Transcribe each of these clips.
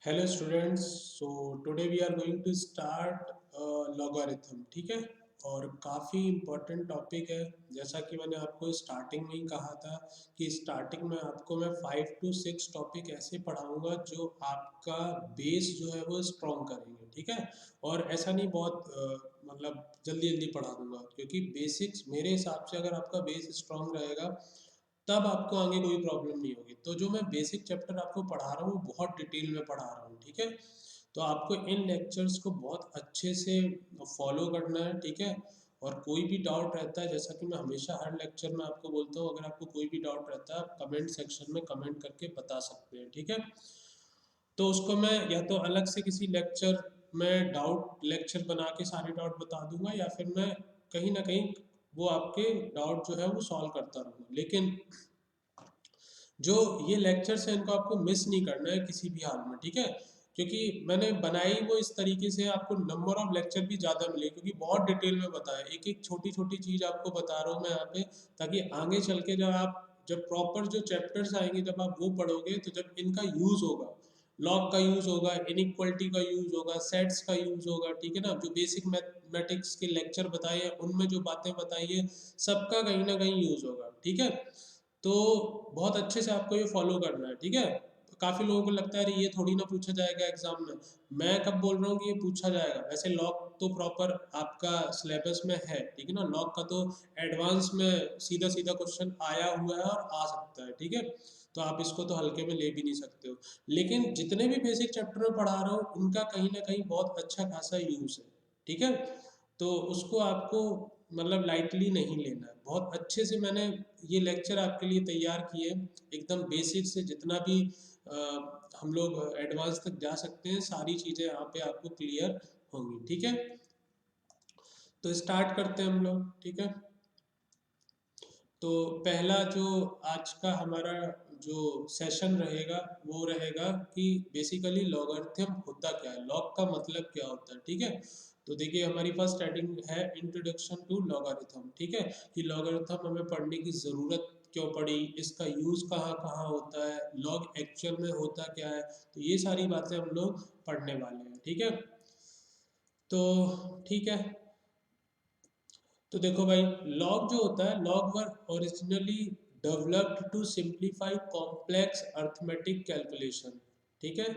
Hello students. So today we are going to start logarithm. ठीक है, और काफ़ी इम्पोर्टेंट टॉपिक है। जैसा कि मैंने आपको स्टार्टिंग में ही कहा था कि स्टार्टिंग में आपको मैं 5 to 6 टॉपिक ऐसे पढ़ाऊंगा जो आपका बेस जो है वो स्ट्रॉन्ग करेंगे। ठीक है, और ऐसा नहीं बहुत मतलब जल्दी जल्दी पढ़ा दूंगा, क्योंकि बेसिक्स मेरे हिसाब से अगर आपका बेस स्ट्रॉन्ग रहेगा तब आपको आगे कोई प्रॉब्लम नहीं होगी। तो जो मैं बेसिक चैप्टर आपको पढ़ा रहा हूँ वो बहुत डिटेल में पढ़ा रहा हूँ। ठीक है, तो आपको इन लेक्चर्स को बहुत अच्छे से फॉलो करना है। ठीक है, और कोई भी डाउट रहता है, जैसा कि मैं हमेशा हर लेक्चर में आपको बोलता हूँ, अगर आपको कोई भी डाउट रहता है आप कमेंट सेक्शन में कमेंट करके बता सकते हैं। ठीक है, तो उसको मैं या तो अलग से किसी लेक्चर में डाउट लेक्चर बना के सारे डाउट बता दूंगा, या फिर मैं कहीं ना कहीं वो आपके डाउट जो है वो सॉल्व करता रहूँगा। लेकिन जो ये लेक्चर्स हैं इनको आपको मिस नहीं करना है किसी भी हाल में। ठीक है, क्योंकि मैंने बनाई वो इस तरीके से आपको नंबर ऑफ लेक्चर भी ज़्यादा मिले, क्योंकि बहुत डिटेल में बताया, एक एक छोटी छोटी चीज़ आपको बता रहा हूँ मैं यहाँ पे, ताकि आगे चल के जब प्रॉपर जो चैप्टर्स आएंगे जब आप वो पढ़ोगे तो जब इनका यूज़ होगा, लॉग का यूज़ होगा, इनइक्वलिटी का यूज़ होगा, सेट्स का यूज़ होगा। ठीक है ना, जो बेसिक मैथमेटिक्स के लेक्चर बताए हैं उनमें जो बातें बताई है सबका कहीं ना कहीं यूज़ होगा। ठीक है, तो बहुत अच्छे से आपको ये फॉलो करना है। ठीक है, काफ़ी लोगों को लगता है अरे ये थोड़ी ना पूछा जाएगा एग्जाम में। मैं कब बोल रहा हूँ कि ये पूछा जाएगा? वैसे लॉग तो प्रॉपर आपका सिलेबस में है। ठीक है ना, लॉग का तो एडवांस में सीधा सीधा क्वेश्चन आया हुआ है और आ सकता है। ठीक है, तो आप इसको तो हल्के में ले भी नहीं सकते हो। लेकिन जितने भी बेसिक चैप्टर में पढ़ा रहा हूँ उनका कहीं ना कहीं बहुत अच्छा खासा यूज़ है। ठीक है, तो उसको आपको मतलब लाइटली नहीं लेना है। बहुत अच्छे से मैंने ये लेक्चर आपके लिए तैयार किए, एकदम बेसिक से जितना भी अ, हम लोग एडवांस तक जा सकते हैं सारी चीज़ें यहाँ पे आपको क्लियर होंगी। ठीक है, तो स्टार्ट करते हैं हम लोग। ठीक है, तो पहला जो आज का हमारा जो सेशन रहेगा वो रहेगा कि बेसिकली लॉगरिथम होता क्या है, लॉग का मतलब क्या होता है। ठीक है, तो देखिए हमारी फर्स्ट हेडिंग है इंट्रोडक्शन टू लॉगरिथम। ठीक है, कि लॉगरिथम हमें पढ़ने की ज़रूरत क्यों पड़ी, इसका यूज़ कहाँ कहाँ होता है, लॉग एक्चुअल में होता क्या है, तो ये सारी बातें हम लोग पढ़ने वाले हैं। ठीक है, तो ठीक है, तो देखो भाई, लॉग जो होता है, log were originally developed to simplify complex arithmetic calculation. ठीक है,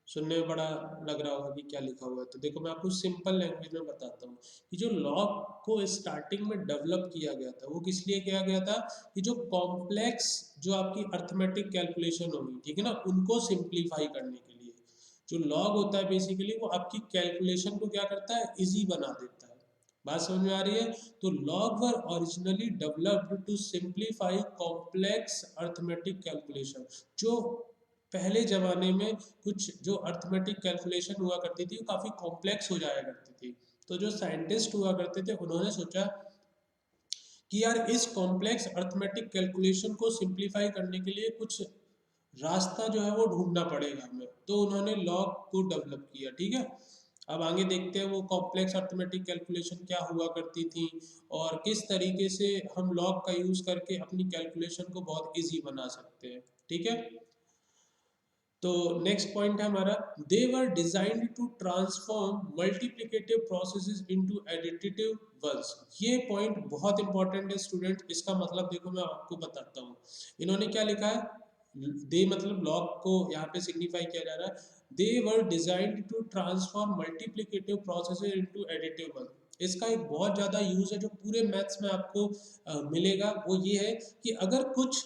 सुनने में बड़ा लग रहा होगा कि क्या लिखा हुआ है, तो देखो मैं आपको सिंपल लैंग्वेज में बताता हूँ कि जो लॉग को स्टार्टिंग में डेवलप किया गया था वो किस लिए किया गया था, कि जो कॉम्प्लेक्स जो आपकी अर्थमेटिक कैलकुलेशन होगी, ठीक है ना, उनको सिंप्लीफाई करने के लिए। जो लॉग होता है बेसिकली वो आपकी कैलकुलेशन को क्या करता है, इजी बना देता है। बात समझ में आ रही है? तो log were originally developed to simplify complex arithmetic calculation. जो पहले जमाने में कुछ जो अर्थमेटिक कैलकुलेशन हुआ करती थी वो काफ़ी कॉम्प्लेक्स हो जाया करती थी, तो जो साइंटिस्ट हुआ करते थे उन्होंने सोचा कि यार इस कॉम्प्लेक्स अर्थमेटिक कैलकुलेशन को सिंप्लीफाई करने के लिए कुछ रास्ता जो है वो ढूंढना पड़ेगा हमें, तो उन्होंने लॉग को डेवलप किया। ठीक है, अब आगे देखते हैं वो कॉम्प्लेक्स अर्थमेटिक कैलकुलेशन क्या हुआ करती थी और किस तरीके से हम लॉग का यूज़ करके अपनी कैलकुलेशन को बहुत इजी बना सकते हैं। ठीक है, तो नेक्स्ट पॉइंट है हमारा, they were designed to transform multiplicative processes into additive ones. ये पॉइंट बहुत इंपॉर्टेंट है स्टूडेंट, इसका मतलब देखो मैं आपको बताता हूँ। इन्होंने क्या लिखा है, दे मतलब लॉग को यहाँ पे सिग्निफाई किया जा रहा है, they were designed to transform multiplicative processes into additive ones. इसका एक बहुत ज़्यादा यूज़ है जो पूरे मैथ्स में आपको मिलेगा, वो ये है कि अगर कुछ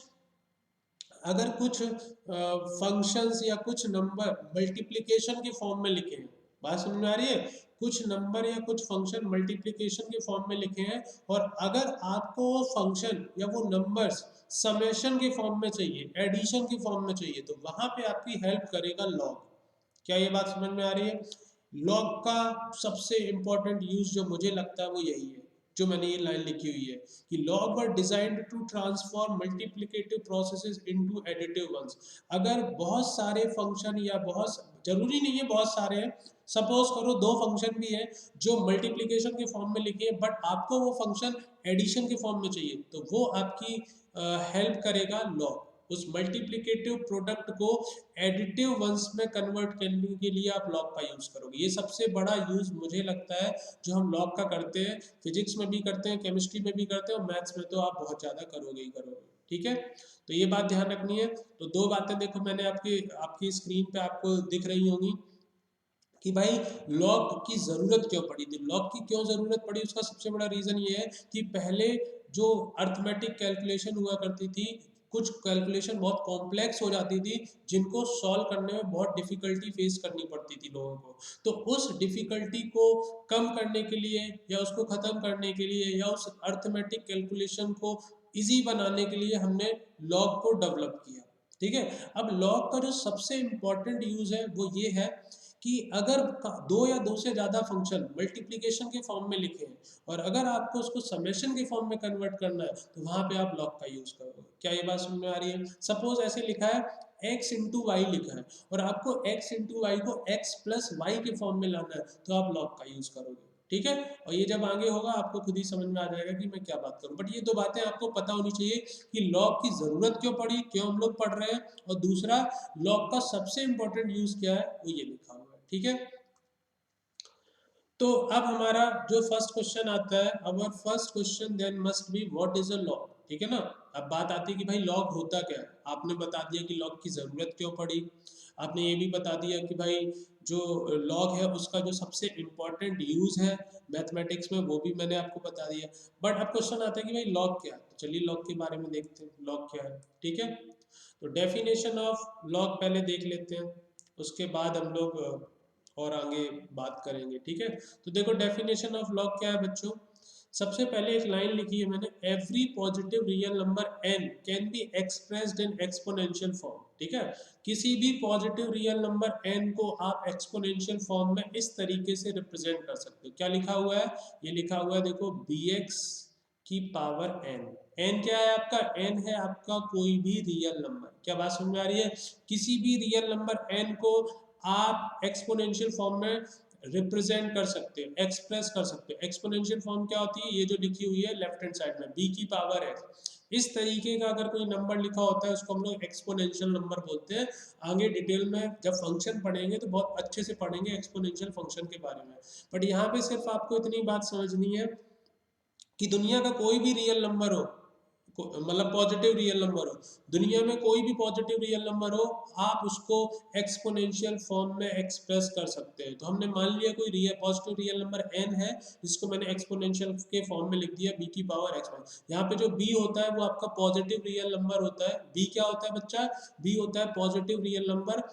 फंक्शंस या कुछ नंबर मल्टीप्लिकेशन के फॉर्म में लिखे हैं, बात समझ में आ रही है, कुछ नंबर या कुछ फंक्शन मल्टीप्लिकेशन के फॉर्म में लिखे हैं, और अगर आपको वो फंक्शन या वो नंबर्स समेशन के फॉर्म में चाहिए, एडिशन के फॉर्म में चाहिए, तो वहां पे आपकी हेल्प करेगा लॉग। क्या ये बात समझ में आ रही है? लॉग का सबसे इंपॉर्टेंट यूज जो मुझे लगता है वो यही है, जो मैंने ये लाइन लिखी हुई है कि log were designed to transform multiplicative processes into additive ones. अगर बहुत सारे फंक्शन या बहुत जरूरी नहीं है बहुत सारे हैं, सपोज करो दो फंक्शन भी है जो मल्टीप्लिकेशन के फॉर्म में लिखे हैं बट आपको वो फंक्शन एडिशन के फॉर्म में चाहिए, तो वो आपकी हेल्प करेगा लॉग। उस मल्टीप्लिकेटिव प्रोडक्ट को एडिटिव वंस में कन्वर्ट करने के लिए आप लॉग का यूज करोगे। ये सबसे बड़ा यूज मुझे लगता है जो हम लॉग का करते हैं, फिजिक्स में भी करते हैं, केमिस्ट्री में भी करते हैं और मैथ्स में तो आप बहुत ज्यादा करोगे ही करोगे। ठीक है, तो ये बात ध्यान रखनी है। तो दो बातें देखो मैंने आपकी स्क्रीन पे आपको दिख रही होंगी कि भाई लॉग की ज़रूरत क्यों पड़ी थी। लॉग की क्यों ज़रूरत पड़ी, उसका सबसे बड़ा रीज़न ये है कि पहले जो अर्थमेटिक कैलकुलेशन हुआ करती थी, कुछ कैलकुलेशन बहुत कॉम्प्लेक्स हो जाती थी जिनको सॉल्व करने में बहुत डिफिकल्टी फेस करनी पड़ती थी लोगों को। तो उस डिफिकल्टी को कम करने के लिए या उसको ख़त्म करने के लिए या उस अर्थमेटिक कैलकुलेशन को ईजी बनाने के लिए हमने लॉग को डेवलप किया। ठीक है, अब लॉग का जो सबसे इम्पोर्टेंट यूज़ है वो ये है कि अगर दो या दो से ज़्यादा फंक्शन मल्टीप्लिकेशन के फॉर्म में लिखे हैं और अगर आपको उसको समेशन के फॉर्म में कन्वर्ट करना है तो वहाँ पे आप लॉग का यूज़ करोगे। क्या ये बात समझ में आ रही है? सपोज ऐसे लिखा है x इंटू वाई लिखा है और आपको x इंटू वाई को x प्लस वाई के फॉर्म में लाना है तो आप लॉग का यूज़ करोगे। ठीक है, और ये जब आगे होगा आपको खुद ही समझ में आ जाएगा कि मैं क्या बात करूं। बट ये दो बातें आपको पता होनी चाहिए कि लॉग की ज़रूरत क्यों पड़ी, क्यों हम लोग पढ़ रहे हैं, और दूसरा लॉग का सबसे इंपॉर्टेंट यूज़ क्या है वो ये लिखा हुआ है। ठीक है, तो अब हमारा जो फर्स्ट क्वेश्चन आता है, our first question then must be what is a log. ठीक है ना, अब बात आती है कि भाई लॉग होता क्या है। आपने बता दिया कि लॉग की ज़रूरत क्यों पड़ी, आपने ये भी बता दिया कि भाई जो लॉग है उसका जो सबसे इम्पोर्टेंट यूज़ है मैथमेटिक्स में वो भी मैंने आपको बता दिया। बट अब क्वेश्चन आता है कि भाई लॉग क्या है, तो चलिए लॉग के बारे में देखते हैं लॉग क्या है। ठीक है, तो डेफिनेशन ऑफ लॉग पहले देख लेते हैं, उसके बाद हम लोग और आगे बात करेंगे। ठीक है, तो देखो डेफिनेशन ऑफ लॉग क्या है बच्चों। सबसे पहले एक लाइन लिखी है मैंने, every positive real number n can be expressed in exponential form. ठीक है, किसी भी पॉजिटिव रियल नंबर n को आप एक्सपोनेंशियल फॉर्म में इस तरीके से रिप्रेजेंट कर सकते हो। क्या लिखा हुआ है, ये लिखा हुआ है देखो bx की पावर n। n क्या है आपका, n है आपका कोई भी रियल नंबर। क्या बात समझ में आ रही है? किसी भी रियल नंबर n को आप एक्सपोनेंशियल फॉर्म में रिप्रेजेंट कर सकते हो, एक्सप्रेस कर सकते हो। एक्सपोनेंशियल फॉर्म क्या होती है, ये जो लिखी हुई है लेफ्ट हैंड साइड में b की पावर x, इस तरीके का अगर कोई नंबर लिखा होता है उसको हम लोग एक्सपोनेंशियल नंबर बोलते हैं। आगे डिटेल में जब फंक्शन पढ़ेंगे तो बहुत अच्छे से पढ़ेंगे एक्सपोनेंशियल फंक्शन के बारे में। बट यहाँ पे सिर्फ आपको इतनी बात समझनी है कि दुनिया का कोई भी रियल नंबर हो, मतलब पॉजिटिव रियल नंबर हो, दुनिया में कोई भी पॉजिटिव रियल नंबर हो, आप उसको एक्सपोनेंशियल फॉर्म में एक्सप्रेस कर सकते हैं। तो हमने मान लिया कोई पॉजिटिव रियल नंबर n है जिसको मैंने एक्सपोनेंशियल के फॉर्म में लिख दिया b की पावर x। यहाँ पे जो b होता है वो आपका पॉजिटिव रियल नंबर होता है। b क्या होता है बच्चा, b होता है positive real number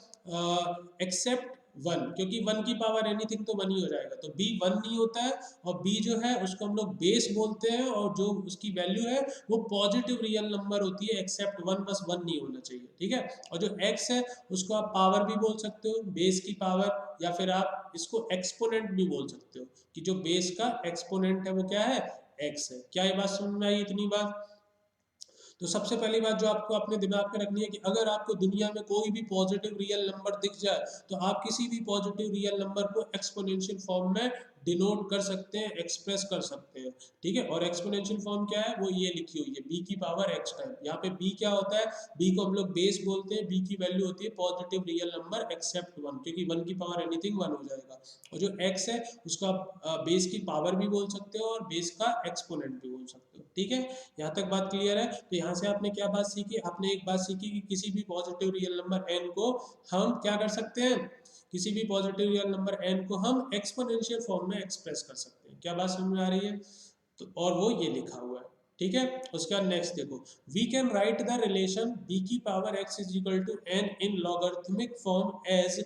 except one, क्योंकि वन की पावर एनीथिंग तो वन ही हो जाएगा। तो बी वन नहीं होता है, और बी जो है उसको हम लोग बेस बोलते हैं, और जो उसकी वैल्यू है वो पॉजिटिव रियल नंबर होती है एक्सेप्ट वन, बस वन नहीं होना चाहिए। ठीक है, और जो एक्स है उसको आप पावर भी बोल सकते हो, बेस की पावर, या फिर आप इसको एक्सपोनेंट भी बोल सकते हो कि जो बेस का एक्सपोनेंट है वो क्या है, एक्स है। क्या ये बात समझ में आई इतनी बात? तो सबसे पहली बात जो आपको अपने दिमाग में रखनी है कि अगर आपको दुनिया में कोई भी पॉजिटिव रियल नंबर दिख जाए तो आप किसी भी पॉजिटिव रियल नंबर को एक्सपोनेंशियल फॉर्म में डिनोट कर सकते हैं, एक्सप्रेस कर सकते हैं। ठीक है, और एक्सपोनेंशियल फॉर्म क्या है वो ये लिखी हुई है, b की पावर x टाइम। यहाँ पे b क्या होता है, b को हम लोग बेस बोलते हैं, b की वैल्यू होती है positive real number except one, क्योंकि वन की पावर एनीथिंग वन हो जाएगा। और जो x है उसको आप बेस की पावर भी बोल सकते हो और बेस का एक्सपोनेंट भी बोल सकते हो। ठीक है, यहाँ तक बात क्लियर है? तो यहाँ से आपने क्या बात सीखी, आपने एक बात सीखी कि किसी भी पॉजिटिव रियल नंबर n को हम क्या कर सकते हैं, किसी भी पॉजिटिव रियल नंबर n को हम एक्सपोनेंशियल फॉर्म में एक्सप्रेस कर सकते हैं। क्या बात समझ में आ रही है? तो और वो ये लिखा हुआ है। ठीक है, उसके बाद नेक्स्ट देखो, we can write the relation b की power x is equal to n in logarithmic form as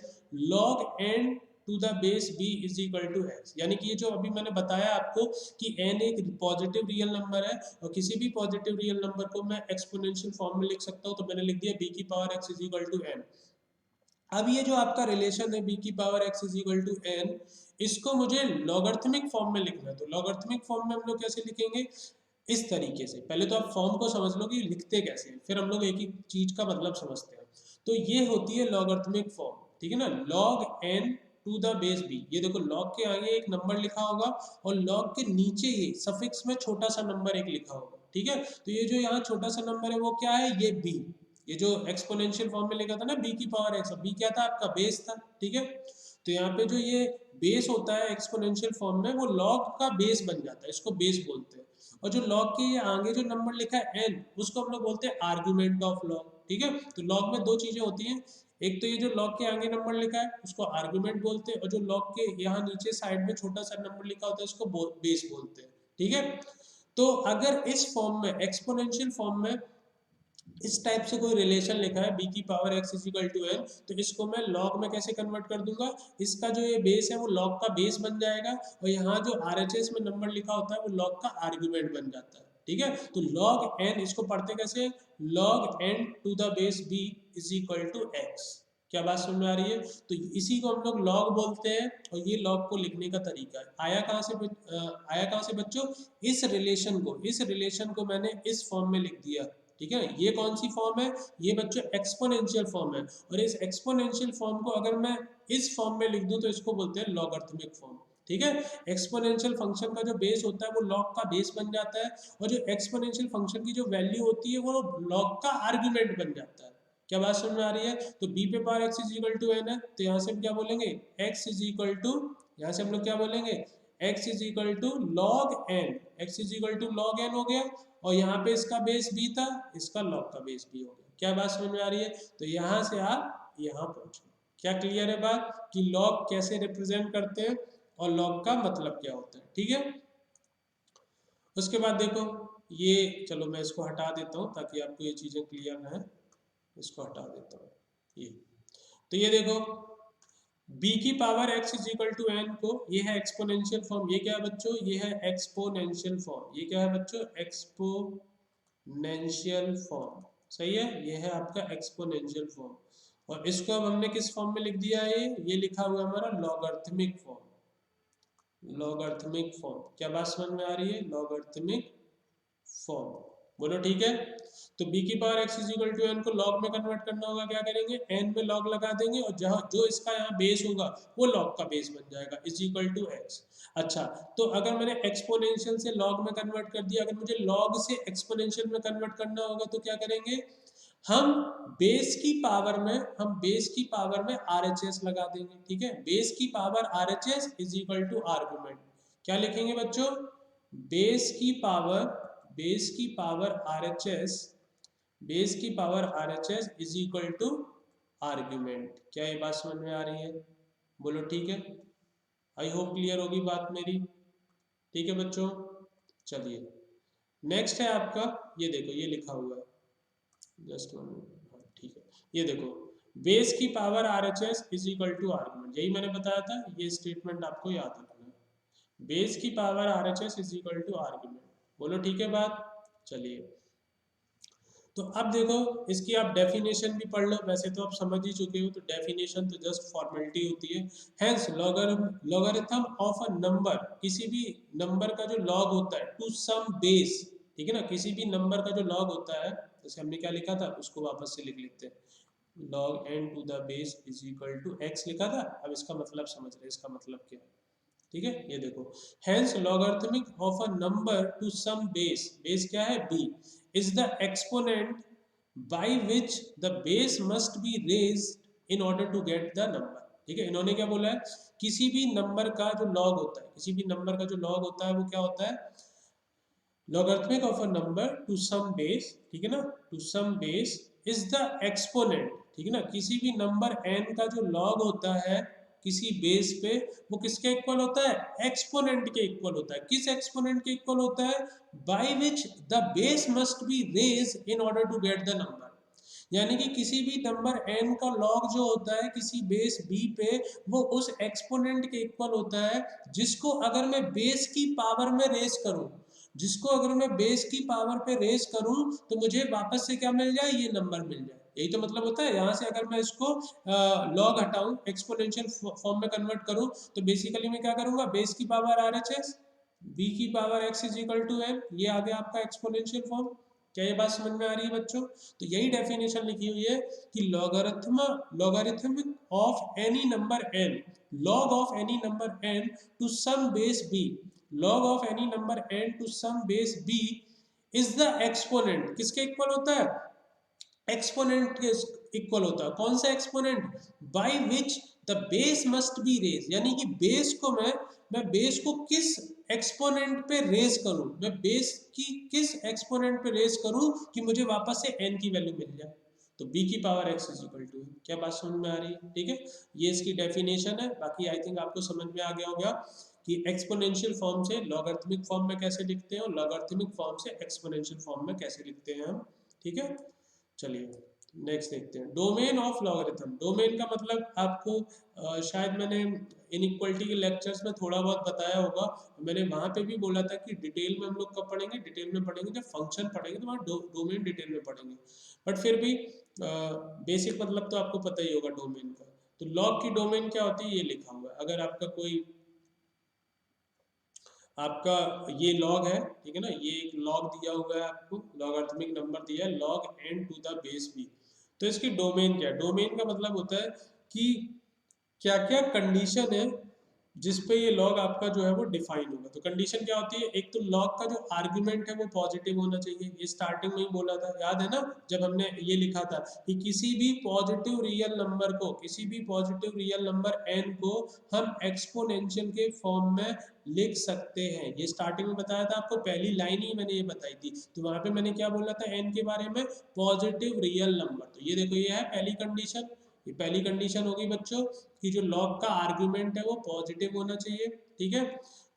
log n to the base b is equal to x। यानी कि ये जो अभी मैंने बताया आपको कि n एक पॉजिटिव रियल नंबर है और किसी भी पॉजिटिव रियल नंबर को मैं एक्सपोनेंशियल फॉर्म में लिख सकता हूँ, तो मैंने लिख दिया b की power x is equal to n। अब ये जो आपका रिलेशन है b की power x is equal to n, इसको मुझे लॉगरिथमिक फॉर्म में लिखना है। तो लॉगरिथमिक फॉर्म में हम लोग कैसे लिखेंगे, इस तरीके से। पहले तो आप फॉर्म को समझ लो कि लिखते कैसे हैं, फिर हम लोग एक एक चीज का मतलब समझते हैं। तो ये होती है लॉगरिथमिक फॉर्म। ठीक है ना, log n to the base b। ये देखो log के आगे एक नंबर लिखा होगा और log के नीचे ये सफिक्स में छोटा सा नंबर एक लिखा होगा। ठीक है, तो ये जो यहाँ छोटा सा नंबर है वो क्या है, ये b। ये जो एक्सपोनेंशियल फॉर्म में लिखा था ना बी की पावर एक्स, बी क्या था आपका बेस था, ठीक है। तो यहाँ पे जो ये बेस होता है एक्सपोनेंशियल फॉर्म में, वो लॉग का बेस बन जाता है, इसको बेस बोलते हैं। और जो लॉग के ये आगे जो नंबर लिखा है n, उसको हम लोग बोलते हैं आर्गुमेंट ऑफ लॉग, ठीक है। तो लॉग में दो चीजें होती हैं, एक तो ये जो लॉग के आगे नंबर लिखा है उसको आर्गुमेंट बोलते हैं, और जो लॉग के यहाँ नीचे साइड में छोटा सा नंबर लिखा होता है उसको बेस बोलते हैं, ठीक है। तो अगर इस फॉर्म में एक्सपोनेंशियल फॉर्म में इस टाइप से कोई रिलेशन लिखा है b की power x is equal to n, तो इसको मैं log में कैसे कन्वर्ट कर दूंगा, इसका जो ये बेस है वो log का बेस बन जाएगा, और यहाँ जो RHS में नंबर लिखा होता है वो log का आर्गुमेंट बन जाता है, ठीक है। तो log n इसको पढ़ते कैसे, log n to the base b is equal to x। क्या बात समझ में आ रही है? तो इसी को हम लोग log बोलते हैं, और ये log को लिखने का तरीका है। आया कहाँ से बच्चों, इस रिलेशन को मैंने इस फॉर्म में लिख दिया, ठीक है। ये कौन सी फॉर्म है, ये बच्चों एक्सपोनेंशियल फॉर्म है, और इस एक्सपोनेंशियल फॉर्म को अगर मैं इस फॉर्म में लिख दूं तो इसको बोलते हैं लॉगरिथमिक फॉर्म, ठीक है। एक्सपोनेंशियल फंक्शन का जो बेस होता है वो लॉग का बेस बन जाता है, और जो एक्सपोनेंशियल फंक्शन की जो वैल्यू होती है वो लॉग का आर्गुमेंट बन जाता है। क्या बात समझ में आ रही है? तो b पे power x is equal to n है, तो यहाँ से हम क्या बोलेंगे, x इज इक्वल टू, यहाँ से हम लोग क्या बोलेंगे, x is equal to log n, x is equal to log n हो गया, और यहाँ पे इसका बेस b था, इसका लॉग का बेस b हो गया। क्या बात समझ में आ रही है? तो यहाँ से आप यहाँ पहुँचो। क्या क्लियर है बात कि लॉग कैसे रिप्रेजेंट करते हैं और लॉग का मतलब क्या होता है, ठीक है। उसके बाद देखो ये, चलो मैं इसको हटा देता हूँ ताकि आपको ये चीज़ें क्लियर रहें, इसको हटा देता हूँ ये। तो ये देखो b की power x is equal to n को, ये है एक्सपोनेंशियल फॉर्म, ये क्या है बच्चों, ये है एक्सपोनेंशियल फॉर्म, ये क्या है बच्चों, एक्सपोनेंशियल फॉर्म, सही है, ये है आपका एक्सपोनेंशियल फॉर्म। और इसको अब हमने किस फॉर्म में लिख दिया है, ये लिखा हुआ है हमारा लॉगरिथमिक फॉर्म, लॉगरिथमिक फॉर्म। क्या बात समझ में आ रही है, लॉगरिथमिक फॉर्म, बोलो ठीक है। तो b की power x is equal to n को log में कन्वर्ट करना होगा, क्या करेंगे, n में log लगा देंगे, और जहाँ जो इसका यहाँ बेस होगा वो log का बेस बन जाएगा, इज इक्वल टू x। अच्छा, तो अगर मैंने एक्सपोनेंशियल से log में कन्वर्ट कर दिया, अगर मुझे log से एक्सपोनेंशियल में कन्वर्ट करना होगा तो क्या करेंगे, हम बेस की पावर में RHS लगा देंगे, ठीक है। बेस की power RHS is equal to argument. क्या लिखेंगे बच्चों, बेस की power RHS is equal to argument. क्या ये बात समझ में आ रही है, बोलो ठीक है। आई होप क्लियर होगी बात मेरी, ठीक है बच्चों। चलिए नेक्स्ट है आपका, ये देखो ये लिखा हुआ है, जस्ट वन मिनट, ठीक है। ये देखो बेस की power RHS is equal to argument, यही मैंने बताया था, ये स्टेटमेंट आपको याद रखना है, बेस की power RHS is equal to argument, बोलो ठीक है बात। चलिए तो अब देखो इसकी आप डेफिनेशन भी पढ़ लो, वैसे तो आप समझ ही चुके हो, तो डेफिनेशन तो जस्ट फॉर्मेलिटी होती है। Hence logarithm of a number, किसी भी नंबर का जो लॉग होता है टू सम बेस, ठीक है ना, किसी भी नंबर का जो लॉग होता है, जैसे हमने क्या लिखा था उसको वापस से लिख लेते हैं, log n to the base is equal to x लिखा था। अब इसका मतलब समझ रहे हैं, इसका मतलब क्या है, ठीक है। ये देखो hence logarithmic of a number to some base, base क्या है b, is the exponent by which the base must be raised in order to get the number, ठीक है। इन्होंने क्या बोला है, किसी भी नंबर का जो लॉग होता है, किसी भी नंबर का जो लॉग होता है वो क्या होता है, logarithmic of a number to some base, ठीक है ना, to some base is the exponent, ठीक है ना, किसी भी नंबर n का जो लॉग होता है किसी बेस पे, वो किसके इक्वल होता है, एक्सपोनेंट के इक्वल होता है। किस एक्सपोनेंट के इक्वल होता है, by which the base must be raised in order to get the number, यानी कि किसी भी नंबर n का लॉग जो होता है किसी बेस b पे, वो उस एक्सपोनेंट के इक्वल होता है जिसको अगर मैं बेस की पावर में रेज करूं, जिसको अगर मैं बेस की पावर पे रेज करूं तो मुझे वापस से क्या मिल जाए, ये नंबर मिल जाए। यही तो मतलब होता है। यहाँ से अगर मैं इसको लॉग हटाऊं, एक्सपोनेंशियल फॉर्म में कन्वर्ट करूं, तो बेसिकली मैं क्या करूंगा, बेस की पावर RHS, b की power x is equal to n, ये आ गया आपका एक्सपोनेंशियल फॉर्म। क्या ये बात समझ में आ रही है बच्चों? तो यही डेफिनेशन लिखी हुई है कि logarithm of any number n, log of any number n to some base b, log of any number n to some base b is the exponent, किसके इक्वल होता है, एक्सपोनेंट के इक्वल होता है। कौन सा exponent? By which the base must be raise, यानी कि बेस को मैं बेस को किस एक्सपोनेंट पे रेज करूं, मैं बेस की किस एक्सपोनेंट पे रेज करूं कि मुझे वापस से n की वैल्यू मिल जाए। तो b की power x is equal to, क्या बात समझ में आ रही है? ठीक है, ये इसकी डेफिनेशन है। बाकी आई थिंक आपको समझ में आ गया होगा कि एक्सपोनेंशियल फॉर्म से लॉगरिथमिक फॉर्म में कैसे लिखते हैं और लॉगरिथमिक फॉर्म से एक्सपोनेंशियल फॉर्म में कैसे लिखते हैं हम। ठीक है, चलिए नेक्स्ट देखते हैं डोमेन ऑफ लॉगरिथम। डोमेन का मतलब आपको शायद मैंने इनइक्वालिटी के लेक्चर्स में थोड़ा बहुत बताया होगा। मैंने वहाँ पे भी बोला था कि डिटेल में हम लोग कब पढ़ेंगे, डिटेल में पढ़ेंगे जब फंक्शन पढ़ेंगे तो वहाँ डोमेन डिटेल में पढ़ेंगे। बट फिर भी बेसिक मतलब तो आपको पता ही होगा डोमेन का। तो लॉग की डोमेन क्या होती है ये लिखा हुआ है। अगर आपका कोई आपका ये लॉग है, ठीक है ना, ये एक लॉग दिया हुआ है आपको, लॉगरिथमिक नंबर दिया है log n to the base b। तो इसकी डोमेन क्या है? डोमेन का मतलब होता है कि क्या क्या कंडीशन है जिस पे ये लॉग आपका जो है वो डिफाइन होगा। तो कंडीशन क्या होती है? एक तो लॉग का जो आर्गुमेंट है वो पॉजिटिव होना चाहिए, ये स्टार्टिंग में ही बोला था, याद है ना जब हमने ये लिखा था कि किसी भी पॉजिटिव रियल नंबर को, किसी भी पॉजिटिव रियल नंबर n को हम एक्सपोनेंशियल के फॉर्म में लिख सकते हैं। ये स्टार्टिंग में बताया था आपको, पहली लाइन ही मैंने ये बताई थी। तो वहां पे मैंने क्या बोला था n के बारे में? Positive real number. तो ये देखो, ये है पहली कंडीशन। ये पहली कंडीशन होगी बच्चों कि जो लॉग का आर्गुमेंट है वो पॉजिटिव होना चाहिए। ठीक है,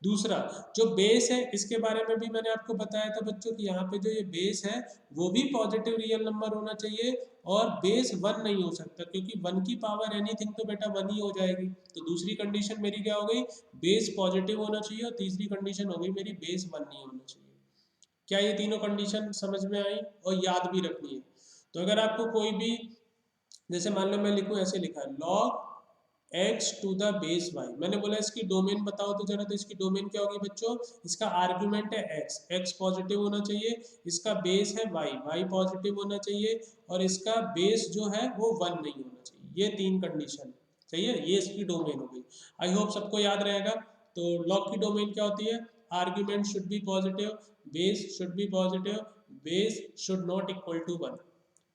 दूसरा जो बेस है इसके बारे में भी मैंने आपको बताया था बच्चों कि यहाँ पे जो ये बेस है वो भी पॉजिटिव रियल नंबर होना चाहिए और बेस 1 नहीं हो सकता, क्योंकि 1 की पावर एनीथिंग तो बेटा 1 ही हो जाएगी। तो दूसरी कंडीशन मेरी क्या हो गई? बेस पॉजिटिव होना चाहिए। और तीसरी कंडीशन हो गई मेरी बेस 1 नहीं होना चाहिए। क्या ये तीनों कंडीशन समझ में आई और याद भी रखनी है? तो अगर आपको कोई भी, जैसे मान लो मैं लिखूं, ऐसे लिखा है log x to the base y, मैंने बोला इसकी डोमेन बताओ तो जरा। तो इसकी डोमेन क्या होगी बच्चों? इसका आर्गुमेंट है x पॉजिटिव होना चाहिए, इसका बेस है y पॉजिटिव होना चाहिए और इसका बेस जो है वो 1 नहीं होना चाहिए। ये तीन कंडीशन सही है, ये इसकी डोमेन हो गई। आई होप सबको याद रहेगा। तो लॉग की डोमेन क्या होती है? Argument should be positive, base should be positive, base should not equal to 1।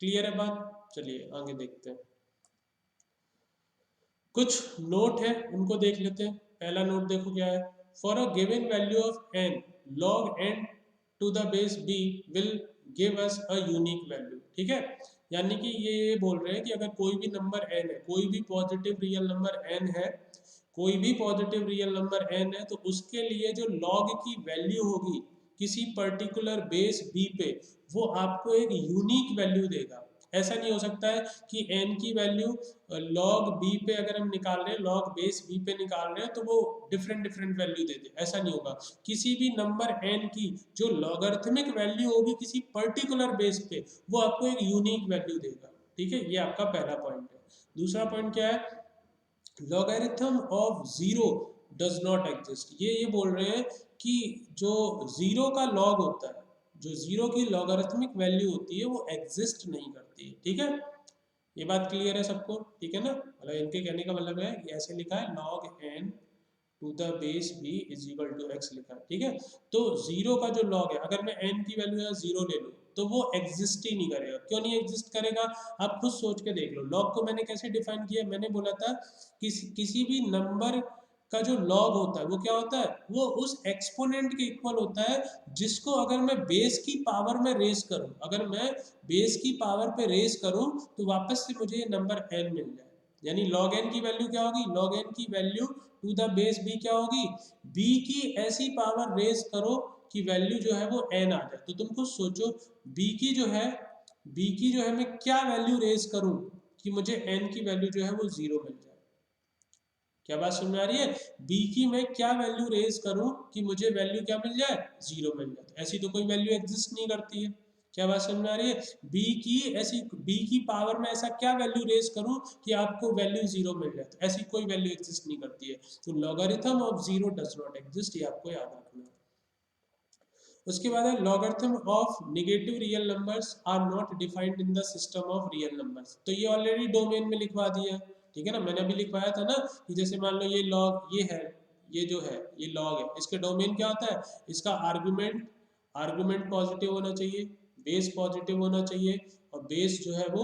Clear है बात? चलिए आगे देखते हैं। कुछ नोट है उनको देख लेते हैं। पहला नोट देखो क्या है? For a given value of n, log n to the base b will give us a unique value. ठीक है, यानी कि ये बोल रहे हैं कि अगर कोई भी नंबर n है, कोई भी पॉजिटिव रियल नंबर n है, कोई भी पॉजिटिव रियल नंबर n है, तो उसके लिए जो log की वैल्यू होगी किसी पर्टिकुलर बेस b पे, वो आपको एक यूनिक वैल्यू देगा। ऐसा नहीं हो सकता है कि n की वैल्यू log b पे अगर हम निकाल रहे हैं, log बेस b पे निकाल रहे हैं, तो वो डिफरेंट डिफरेंट वैल्यू दे दे। ऐसा नहीं होगा। किसी भी नंबर n की जो लॉगरिथमिक वैल्यू होगी किसी पर्टिकुलर बेस पे, वो आपको एक यूनिक वैल्यू देगा। ठीक है, ये आपका पहला पॉइंट है। दूसरा पॉइंट क्या है? Logarithm of zero does not exist. ये बोल रहे हैं कि जो जीरो का लॉग होता है, जो जीरो की लॉगरिथमिक वैल्यू होती है वो एग्जिस्ट नहीं करती है। ठीक है, ये बात क्लियर है सबको? ठीक है ना, मतलब इनके कहने का मतलब है कि ऐसे लिखा है log n to the base b is equal to x लिखा है। ठीक है, तो जीरो का जो लॉग है, अगर मैं n की वैल्यू यहाँ जीरो ले लूँ तो वो एग्जिस्ट ही नहीं करेगा। क्यों नहीं एग्जिस्ट करेगा? आप खुद सोच के देख लो। लॉग को मैंने कैसे डिफाइन किया? मैंने बोला था किसी भी नंबर का जो लॉग होता है वो क्या होता है? वो उस एक्सपोनेंट के इक्वल होता है जिसको अगर मैं बेस की पावर में रेस करूं, अगर मैं बेस की पावर पे रेस करूं तो वापस से मुझे ये नंबर n मिल जाए। यानी log n की वैल्यू क्या होगी? log n की value to the base b क्या होगी? b की ऐसी पावर रेस करो कि वैल्यू जो है वो n आ जाए। तो तुम खुद सोचो, b की जो है मैं क्या वैल्यू रेस करूं कि मुझे n की वैल्यू जो है वो जीरो मिल जाए। क्या बात समझ में आ रही है? b की मैं क्या वैल्यू रेज करूं कि मुझे वैल्यू क्या मिल जाए? जीरो मिल जाए। ऐसी तो कोई वैल्यू एग्जिस्ट नहीं करती है। क्या बात समझ में आ रही है? b की पावर में ऐसा क्या वैल्यू रेज करूं कि आपको वैल्यू जीरो मिल जाए? तो ऐसी कोई वैल्यू एग्जिस्ट नहीं करती है। तो logarithm of zero does not exist, ये आपको याद रखना है। उसके बाद है logarithm of negative real numbers are not defined in the system of real numbers. तो ये ऑलरेडी डोमेन में लिखवा दिया। ठीक है ना, मैंने अभी लिखवाया था ना कि जैसे मान लो ये लॉग, ये है, ये जो है ये लॉग है, इसके डोमेन क्या होता है? इसका आर्गुमेंट पॉजिटिव होना चाहिए, बेस पॉजिटिव होना चाहिए और बेस जो है वो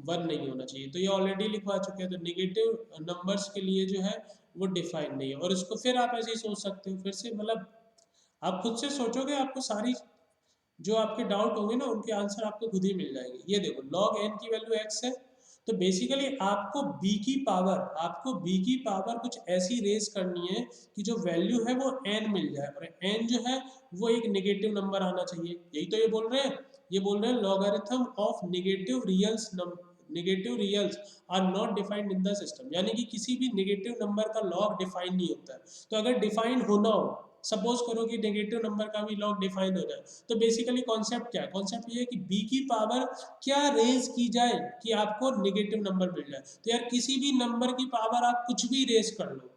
1 नहीं होना चाहिए। तो ये ऑलरेडी लिखवा चुके हैं। तो नेगेटिव नंबर्स के लिए जो है वो डिफाइन नहीं है। और इसको फिर आप ऐसे ही सोच सकते हो, फिर से मतलब आप खुद से सोचोगे, आपको सारी जो आपके डाउट होंगे ना उनके आंसर आपको खुद ही मिल जाएंगे। ये देखो log n की वैल्यू x है, तो बेसिकली आपको b की पावर कुछ ऐसी रेज करनी है कि जो वैल्यू है वो n मिल जाए, और n जो है वो एक नेगेटिव नंबर आना चाहिए। यही तो ये बोल रहे हैं। ये बोल रहे हैं logarithm of negative reals are not defined in the system, यानी कि किसी भी नेगेटिव नंबर का लॉग डिफाइन नहीं होता है। तो अगर डिफाइन होना हो, सपोज करो कि नेगेटिव नंबर का भी लॉग डिफाइन हो जाए, तो बेसिकली कॉन्सेप्ट क्या है? कॉन्सेप्ट ये है कि b की पावर क्या रेज की जाए कि आपको नेगेटिव नंबर मिल जाए। तो यार किसी भी नंबर की पावर आप कुछ भी रेज कर लो,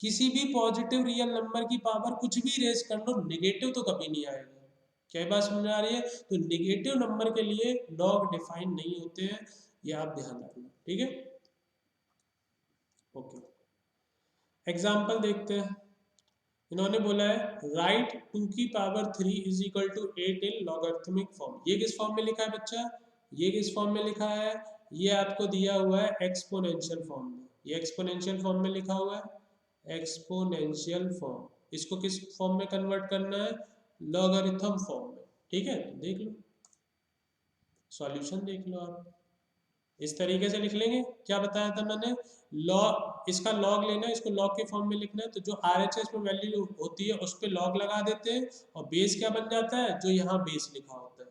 किसी भी पॉजिटिव रियल नंबर की पावर कुछ भी रेज कर लो, नेगेटिव तो कभी नहीं आएगा। क्या बात समझ में आ रही है? तो नेगेटिव नंबर के लिए लॉग डिफाइन नहीं होते हैं, ये आप ध्यान रखना, ठीक है। ओके, एग्जाम्पल देखते हैं। इन्होंने बोला है राइट 2 की power 3 is equal to 8 in logarithmic form. ये किस फॉर्म में लिखा है बच्चा? ये किस फॉर्म में लिखा है? ये आपको दिया हुआ है एक्सपोनेंशियल फॉर्म में। ये एक्सपोनेंशियल फॉर्म में लिखा हुआ है, एक्सपोनेंशियल फॉर्म। इसको किस फॉर्म में कन्वर्ट करना है? लॉगरिथम फॉर्म में, ठीक है। देख लो, सॉल्यूशन देख लो आप। इस तरीके से लिख लेंगे। क्या बताया था मैंने? लॉग, इसका लॉग लेना है, इसको लॉग के फॉर्म में लिखना है। तो जो RHS में वैल्यू होती है उस पर लॉग लगा देते हैं, और बेस क्या बन जाता है? जो यहाँ बेस लिखा होता है।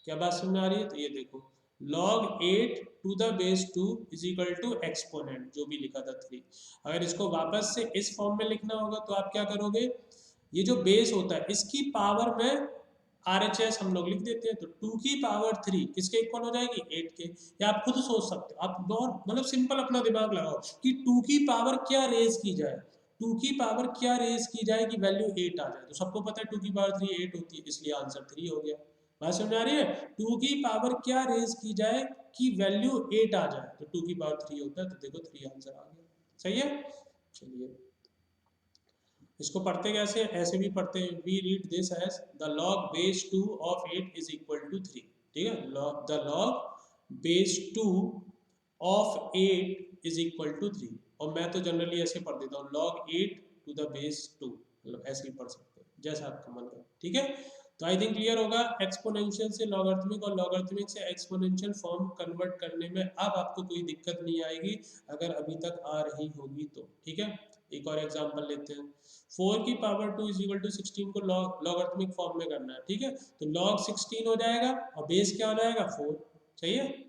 क्या बात समझ आ रही है? तो ये देखो log 8 to the base 2 is equal to exponent जो भी लिखा था 3। अगर इसको वापस से इस फॉर्म में लिखना होगा तो आप क्या करोगे? ये जो बेस होता है इसकी पावर में RHS हम लोग लिख देते हैं। तो 2 की पावर 3 किसके इक्वल हो जाएगी? 8 के। या आप खुद सोच सकते हो, आप मतलब सिंपल अपना दिमाग लगाओ कि 2 की पावर क्या रेज की जाए, 2 की पावर क्या रेज की जाए कि वैल्यू 8 आ जाए। तो सबको पता है 2 की पावर 3 8 होती है, इसलिए आंसर 3 हो गया। बात समझ आ रही है? 2 की पावर क्या रेज की जाए कि वैल्यू 8 आ जाए, तो 2 की पावर 3 होता है। तो देखो 3 आंसर आ गया। सही है। चलिए इसको पढ़ते कैसे? ऐसे भी पढ़ते हैं। We read this as the log base 2 of 8 is equal to 3। ठीक है, the log base 2 of 8 is equal to 3। और मैं तो जनरली ऐसे पढ़ देता हूँ, लॉग 8 टू द बेस 2, मतलब ऐसे ही पढ़ सकते हैं जैसा आपका मन करे, ठीक है। तो आई थिंक क्लियर होगा। एक्सपोनेंशियल से लॉगरिथमिक और लॉगरिथमिक से एक्सपोनेंशियल फॉर्म कन्वर्ट करने में अब आपको कोई दिक्कत नहीं आएगी, अगर अभी तक आ रही होगी तो, ठीक है। एक और एग्जांपल लेते हैं। 4 की पावर 2 इज इक्वल टू 16 को लॉगरिथमिक फॉर्म में करना है, ठीक है। तो log 16 हो जाएगा और बेस क्या हो जाएगा? 4। सही है,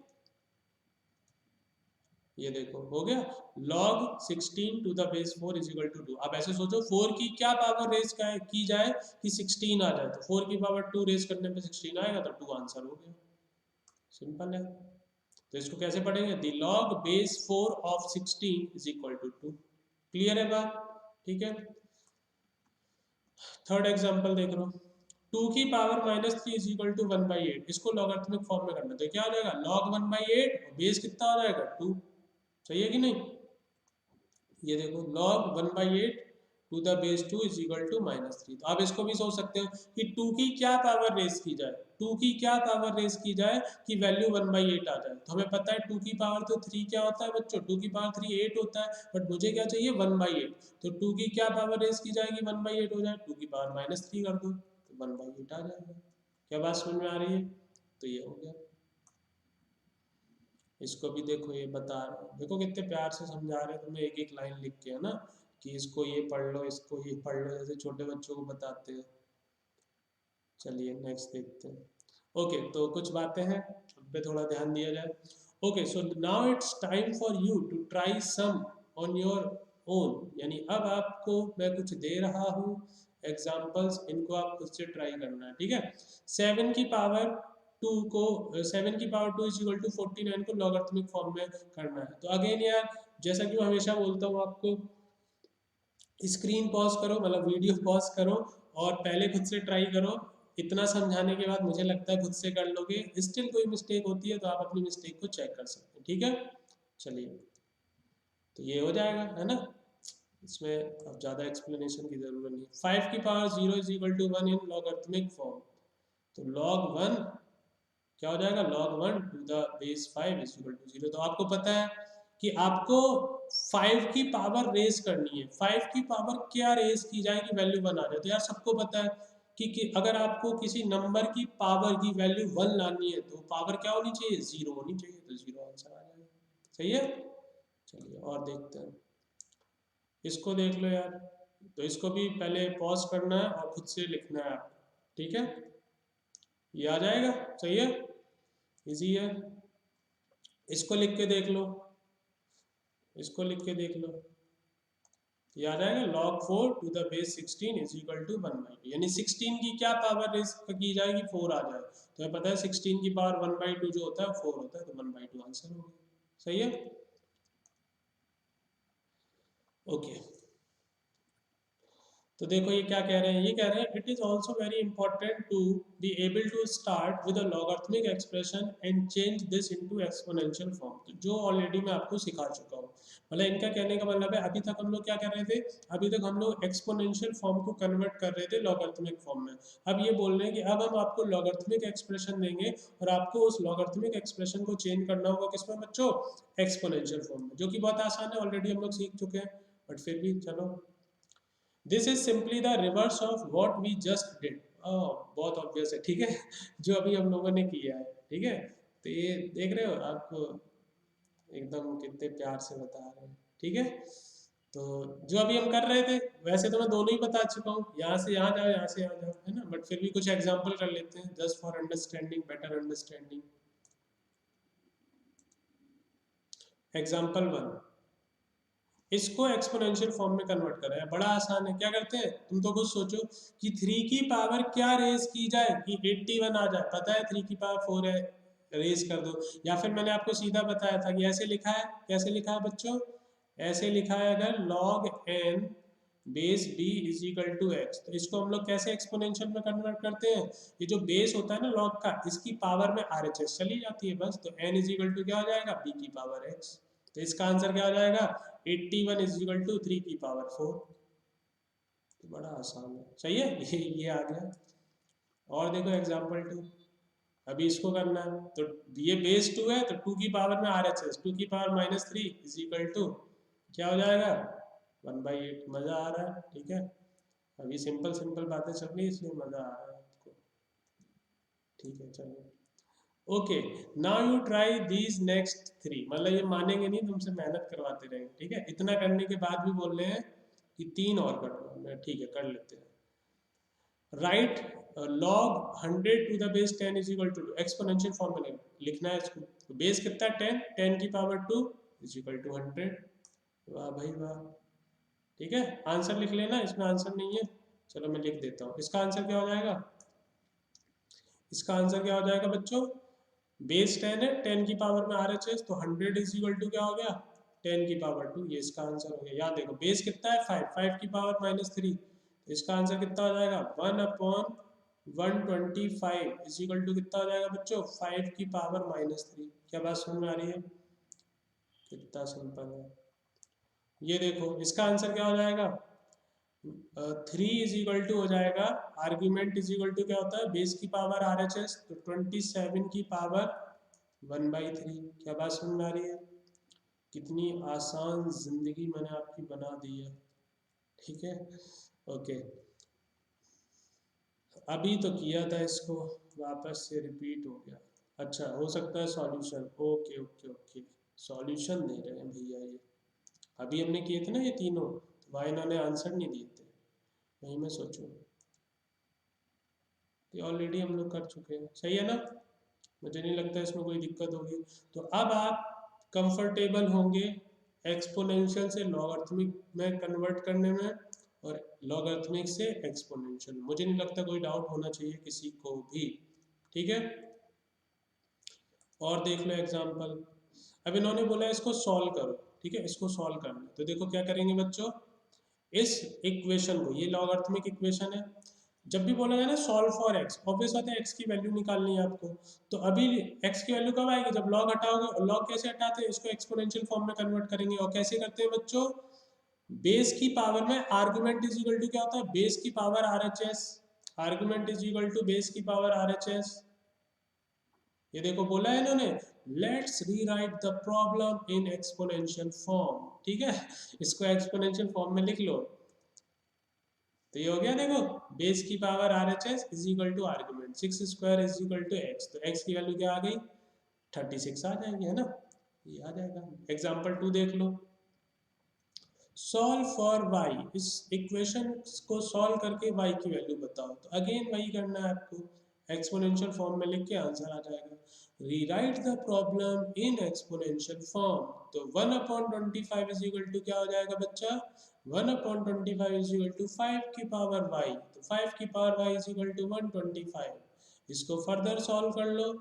ये देखो हो गया। log 16 to the base 4 is equal to 2। अब ऐसे सोचो 4 की क्या पावर रेज की जाए कि 16 आ जाए, तो 4 की पावर 2 रेज करने पे 16 आएगा, तो 2 आंसर हो गया। सिंपल है। तो इसको कैसे पढ़ेंगे? The log base 4 of 16 is equal to 2। Clear है बात? ठीक है। थर्ड एग्जांपल देख लो। 2 की पावर -3 इज इक्वल टू 1/8। इसको लॉगरिथमिक फॉर्म में करना है, तो क्या हो जाएगा? log 1/8 और बेस कितना हो जाएगा? 2। सही है कि नहीं? ये देखो log 1/8 to the base 2 is equal to -3। तो आप इसको भी सोच सकते हो कि 2 की क्या पावर रेस की जाए, 2 की क्या पावर रेस की जाए कि वैल्यू 1/8 आ जाए। तो हमें पता है 2 की पावर तो 3 क्या होता है बच्चों? 2 की पावर 3 8 होता है, बट मुझे क्या चाहिए? 1/8। तो 2 की क्या पावर रेस की जाएगी 1/8 हो जाए? 2 की पावर -3 कर दो तो 1/8 आ जाएगा। क्या बात समझ में आ रही है? तो ये हो गया। इसको भी देखो, ये बता रहे हैं, देखो कितने प्यार से समझा रहे हैं तुम्हें, एक एक लाइन लिख के, है ना, कि इसको ये पढ़ लो, इसको ये पढ़ लो, जैसे छोटे बच्चों को बताते हैं। चलिए नेक्स्ट देखते हैं। ओके, तो कुछ बातें हैं उन पे थोड़ा ध्यान दिया जाए। Okay, so now it's time for you to try some on your own, यानी अब आपको मैं कुछ दे रहा हूँ एग्जाम्पल्स, इनको आप खुद से ट्राई करना है, ठीक है। 7 की पावर 2 को 7 की पावर 2 इज इक्वल टू 49 को लॉगरिथमिक फॉर्म में करना है। तो अगेन यार, जैसा कि मैं हमेशा बोलता हूँ आपको, स्क्रीन पॉज करो, मतलब वीडियो पॉज करो और पहले खुद से ट्राई करो। इतना समझाने के बाद मुझे लगता है खुद से कर लोगे। स्टिल कोई मिस्टेक होती है तो आप अपनी मिस्टेक को चेक कर सकते हैं, ठीक है। चलिए, तो ये हो जाएगा, है ना। इसमें अब ज़्यादा एक्सप्लेनेशन की ज़रूरत नहीं। 5 की power 0 is equal to 1 in logarithmic form. तो log 1 क्या हो जाएगा, log 1 to the base 5 is equal to 0। तो आपको पता है कि आपको 5 की पावर रेस करनी है, 5 की पावर क्या रेस की जाएगी, वैल्यू 1 आ जाए। तो यार सबको पता है कि अगर आपको किसी नंबर की पावर की वैल्यू 1 लानी है तो पावर क्या होनी चाहिए, 0 होनी चाहिए। तो 0 आंसर आ जाएगा। सही है। चलिए और देखते हैं, इसको देख लो यार। तो इसको भी पहले पॉज करना है और खुद से लिखना है आप, ठीक है। ये आ जाएगा, सही है, इजी है। इसको लिख के देख लो, इसको लिख के देख लो, ये आ जाएगा log 4 to the base 16 is equal to 1/2, यानी 16 की क्या पावर रेस की जाएगी, 4 आ जाए। तो हमें पता है 16 की पावर 1/2 जो होता है 4 होता है, तो 1/2 आंसर हो गया। सही है, ओके। तो देखो ये क्या कह रहे हैं, ये कह रहे हैं it is also very important to be able to start with a logarithmic expression and change this into exponential form. तो जो ऑलरेडी मैं आपको सिखा चुका हूँ, मतलब इनका कहने का मतलब है अभी तक हम लोग क्या कर रहे थे, अभी तक हम लोग एक्सपोनेंशियल फॉर्म को कन्वर्ट कर रहे थे लॉगरिथमिक फॉर्म में। अब ये बोल रहे हैं कि अब हम आपको लॉगरिथमिक एक्सप्रेशन देंगे और आपको उस लॉगरिथमिक एक्सप्रेशन को चेंज करना होगा किसमें बच्चों, एक्सपोनेंशियल फॉर्म में, जो कि बहुत आसान है, ऑलरेडी हम लोग सीख चुके हैं। बट फिर भी चलो, this is simply the reverse of what we just did. बहुत ऑब्वियस है, ठीक है, जो अभी हम लोगों ने किया है, ठीक है। तो ये देख रहे हो, आपको एकदम कितने प्यार से बता रहे हैं, ठीक है। तो जो अभी हम कर रहे थे, वैसे तो मैं दोनों ही बता चुका हूँ, यहाँ से यहाँ जाओ, यहाँ से यहाँ जाओ, है ना। बट फिर भी कुछ एग्जाम्पल कर लेते हैं, just for understanding, better understanding. Example 1, इसको एक्सपोनेंशियल फॉर्म में कन्वर्ट करें, बड़ा आसान है। क्या करते हैं, तुम तो खुद सोचो कि 3 की पावर क्या रेस की जाए कि 81 आ जाए। पता है 3 की पावर 4 है, रेस कर दो। या फिर मैंने आपको सीधा बताया था कि ऐसे लिखा है, कैसे लिखा है बच्चों, ऐसे लिखा है, अगर log n base b is equal to x, तो इसको हम लोग कैसे एक्सपोनेंशियल में कन्वर्ट करते हैं, ये जो बेस होता है ना log का, इसकी पावर में RHS चली जाती है बस। तो n इज इक्वल टू क्या हो जाएगा, b की पावर x। तो इसका आंसर क्या हो जाएगा, 81 इज इक्वल टू 3 की पावर 4। तो बड़ा आसान है, सही है, ये आ गया। और देखो एग्जांपल 2, अभी इसको करना है, तो ये बेस 2 है, तो 2 की पावर में RHS, 2 की पावर -3 इज इक्वल टू क्या हो जाएगा, 1/8। मजा आ रहा है, ठीक है। अभी सिंपल सिंपल बातें चल रही है, इसलिए मजा आ रहा है आपको, ठीक है। चलो okay, now you try these next 3। मतलब ये मानेंगे नहीं, तुमसे मेहनत करवाते रहेंगे, ठीक है। इतना करने के बाद भी बोल रहे हैं कि 3 और कर लो, ठीक है, कर लेते हैं। Write log 100 to the base 10 is equal to, exponential form में लिखना है इसको। तो बेस कितना है, 10, 10 की पावर 2 इज इक्वल टू 100। वाह भाई वाह, ठीक है। आंसर लिख लेना, इसमें आंसर नहीं है, चलो मैं लिख देता हूँ। इसका आंसर क्या हो जाएगा, इसका आंसर क्या हो जाएगा बच्चों, बेस 10 है, 10 की पावर में RHS, तो 100 इज इक्वल टू क्या हो गया, 10 की पावर 2। ये इसका आंसर हो गया। यहाँ देखो बेस कितना है, 5, 5 की पावर -3, तो इसका आंसर कितना हो जाएगा, 1/125 इज इक्वल टू कितना हो जाएगा बच्चों, 5 की पावर -3। क्या बात समझ में आ रही है, कितना सिंपल है। ये देखो इसका आंसर क्या हो जाएगा, 3 इज इक्वल टू हो जाएगा, आर्ग्यूमेंट इज इक्वल टू क्या होता है, बेस की पावर RHS, तो 27 की पावर 1/3। क्या बात समझ में आ रही है, कितनी आसान जिंदगी मैंने आपकी बना दी है, ठीक है। ओके, अभी तो किया था इसको, वापस से रिपीट हो गया। अच्छा, हो सकता है solution, okay okay okay, solution दे रहे हैं भैया ये। अभी हमने किए थे ना ये तीनों, तो भाई इन्होंने आंसर नहीं दिए थे, वही मैं सोचूं, ये ऑलरेडी हम लोग कर चुके हैं, सही है ना। मुझे नहीं लगता इसमें कोई दिक्कत होगी। तो अब आप कंफर्टेबल होंगे एक्सपोनेंशियल से लॉगरिथमिक में कन्वर्ट करने में, और लॉगरिथमिक से एक्सपोनेंशियल। मुझे नहीं लगता कोई डाउट होना चाहिए किसी को भी, ठीक है। और देख लो एग्जांपल, अब इन्होंने बोला इसको सॉल्व करो, ठीक है, इसको सॉल्व करना है। तो देखो क्या करेंगे बच्चों, इस इक्वेशन को, ये लॉगरिथमिक इक्वेशन है, जब भी बोला जाए ना सॉल्व फॉर एक्स, ऑब्वियस बात है एक्स की वैल्यू निकालनी है आपको। तो अभी एक्स की वैल्यू कब आएगी, जब लॉग हटाओगे। और लॉग कैसे हटाते हैं, इसको एक्सपोनेंशियल फॉर्म में कन्वर्ट करेंगे। और कैसे करते हैं बच्चों, बेस की पावर में आर्गुमेंट इज इक्वल टू क्या होता है, बेस की power RHS, argument is equal to base की पावर RHS, ये देखो बोला है इन्होंने, let's rewrite the problem in exponential form, ठीक है, इसको एक्सपोनेंशियल फॉर्म में लिख लो। तो ये हो गया, देखो बेस की power R H S is equal to argument 6 square is equal to x, तो एक्स की वैल्यू क्या आ गई 36 आ जाएगी, है ना, ये आ जाएगा। एग्जाम्पल 2 देख लो, सॉल्व फॉर y, इस इक्वेशन को सॉल्व करके y की वैल्यू बताओ। तो अगेन वही करना है आपको, एक्सपोनेंशियल फॉर्म में लिख के आंसर आ जाएगा। Rewrite the problem in exponential form, तो 1/25 इज इक्वल टू क्या हो जाएगा बच्चा, 1/25 इज इक्वल टू 5 की पावर y, तो 5 की power y is equal to 125। इसको फर्दर सॉल्व कर लो,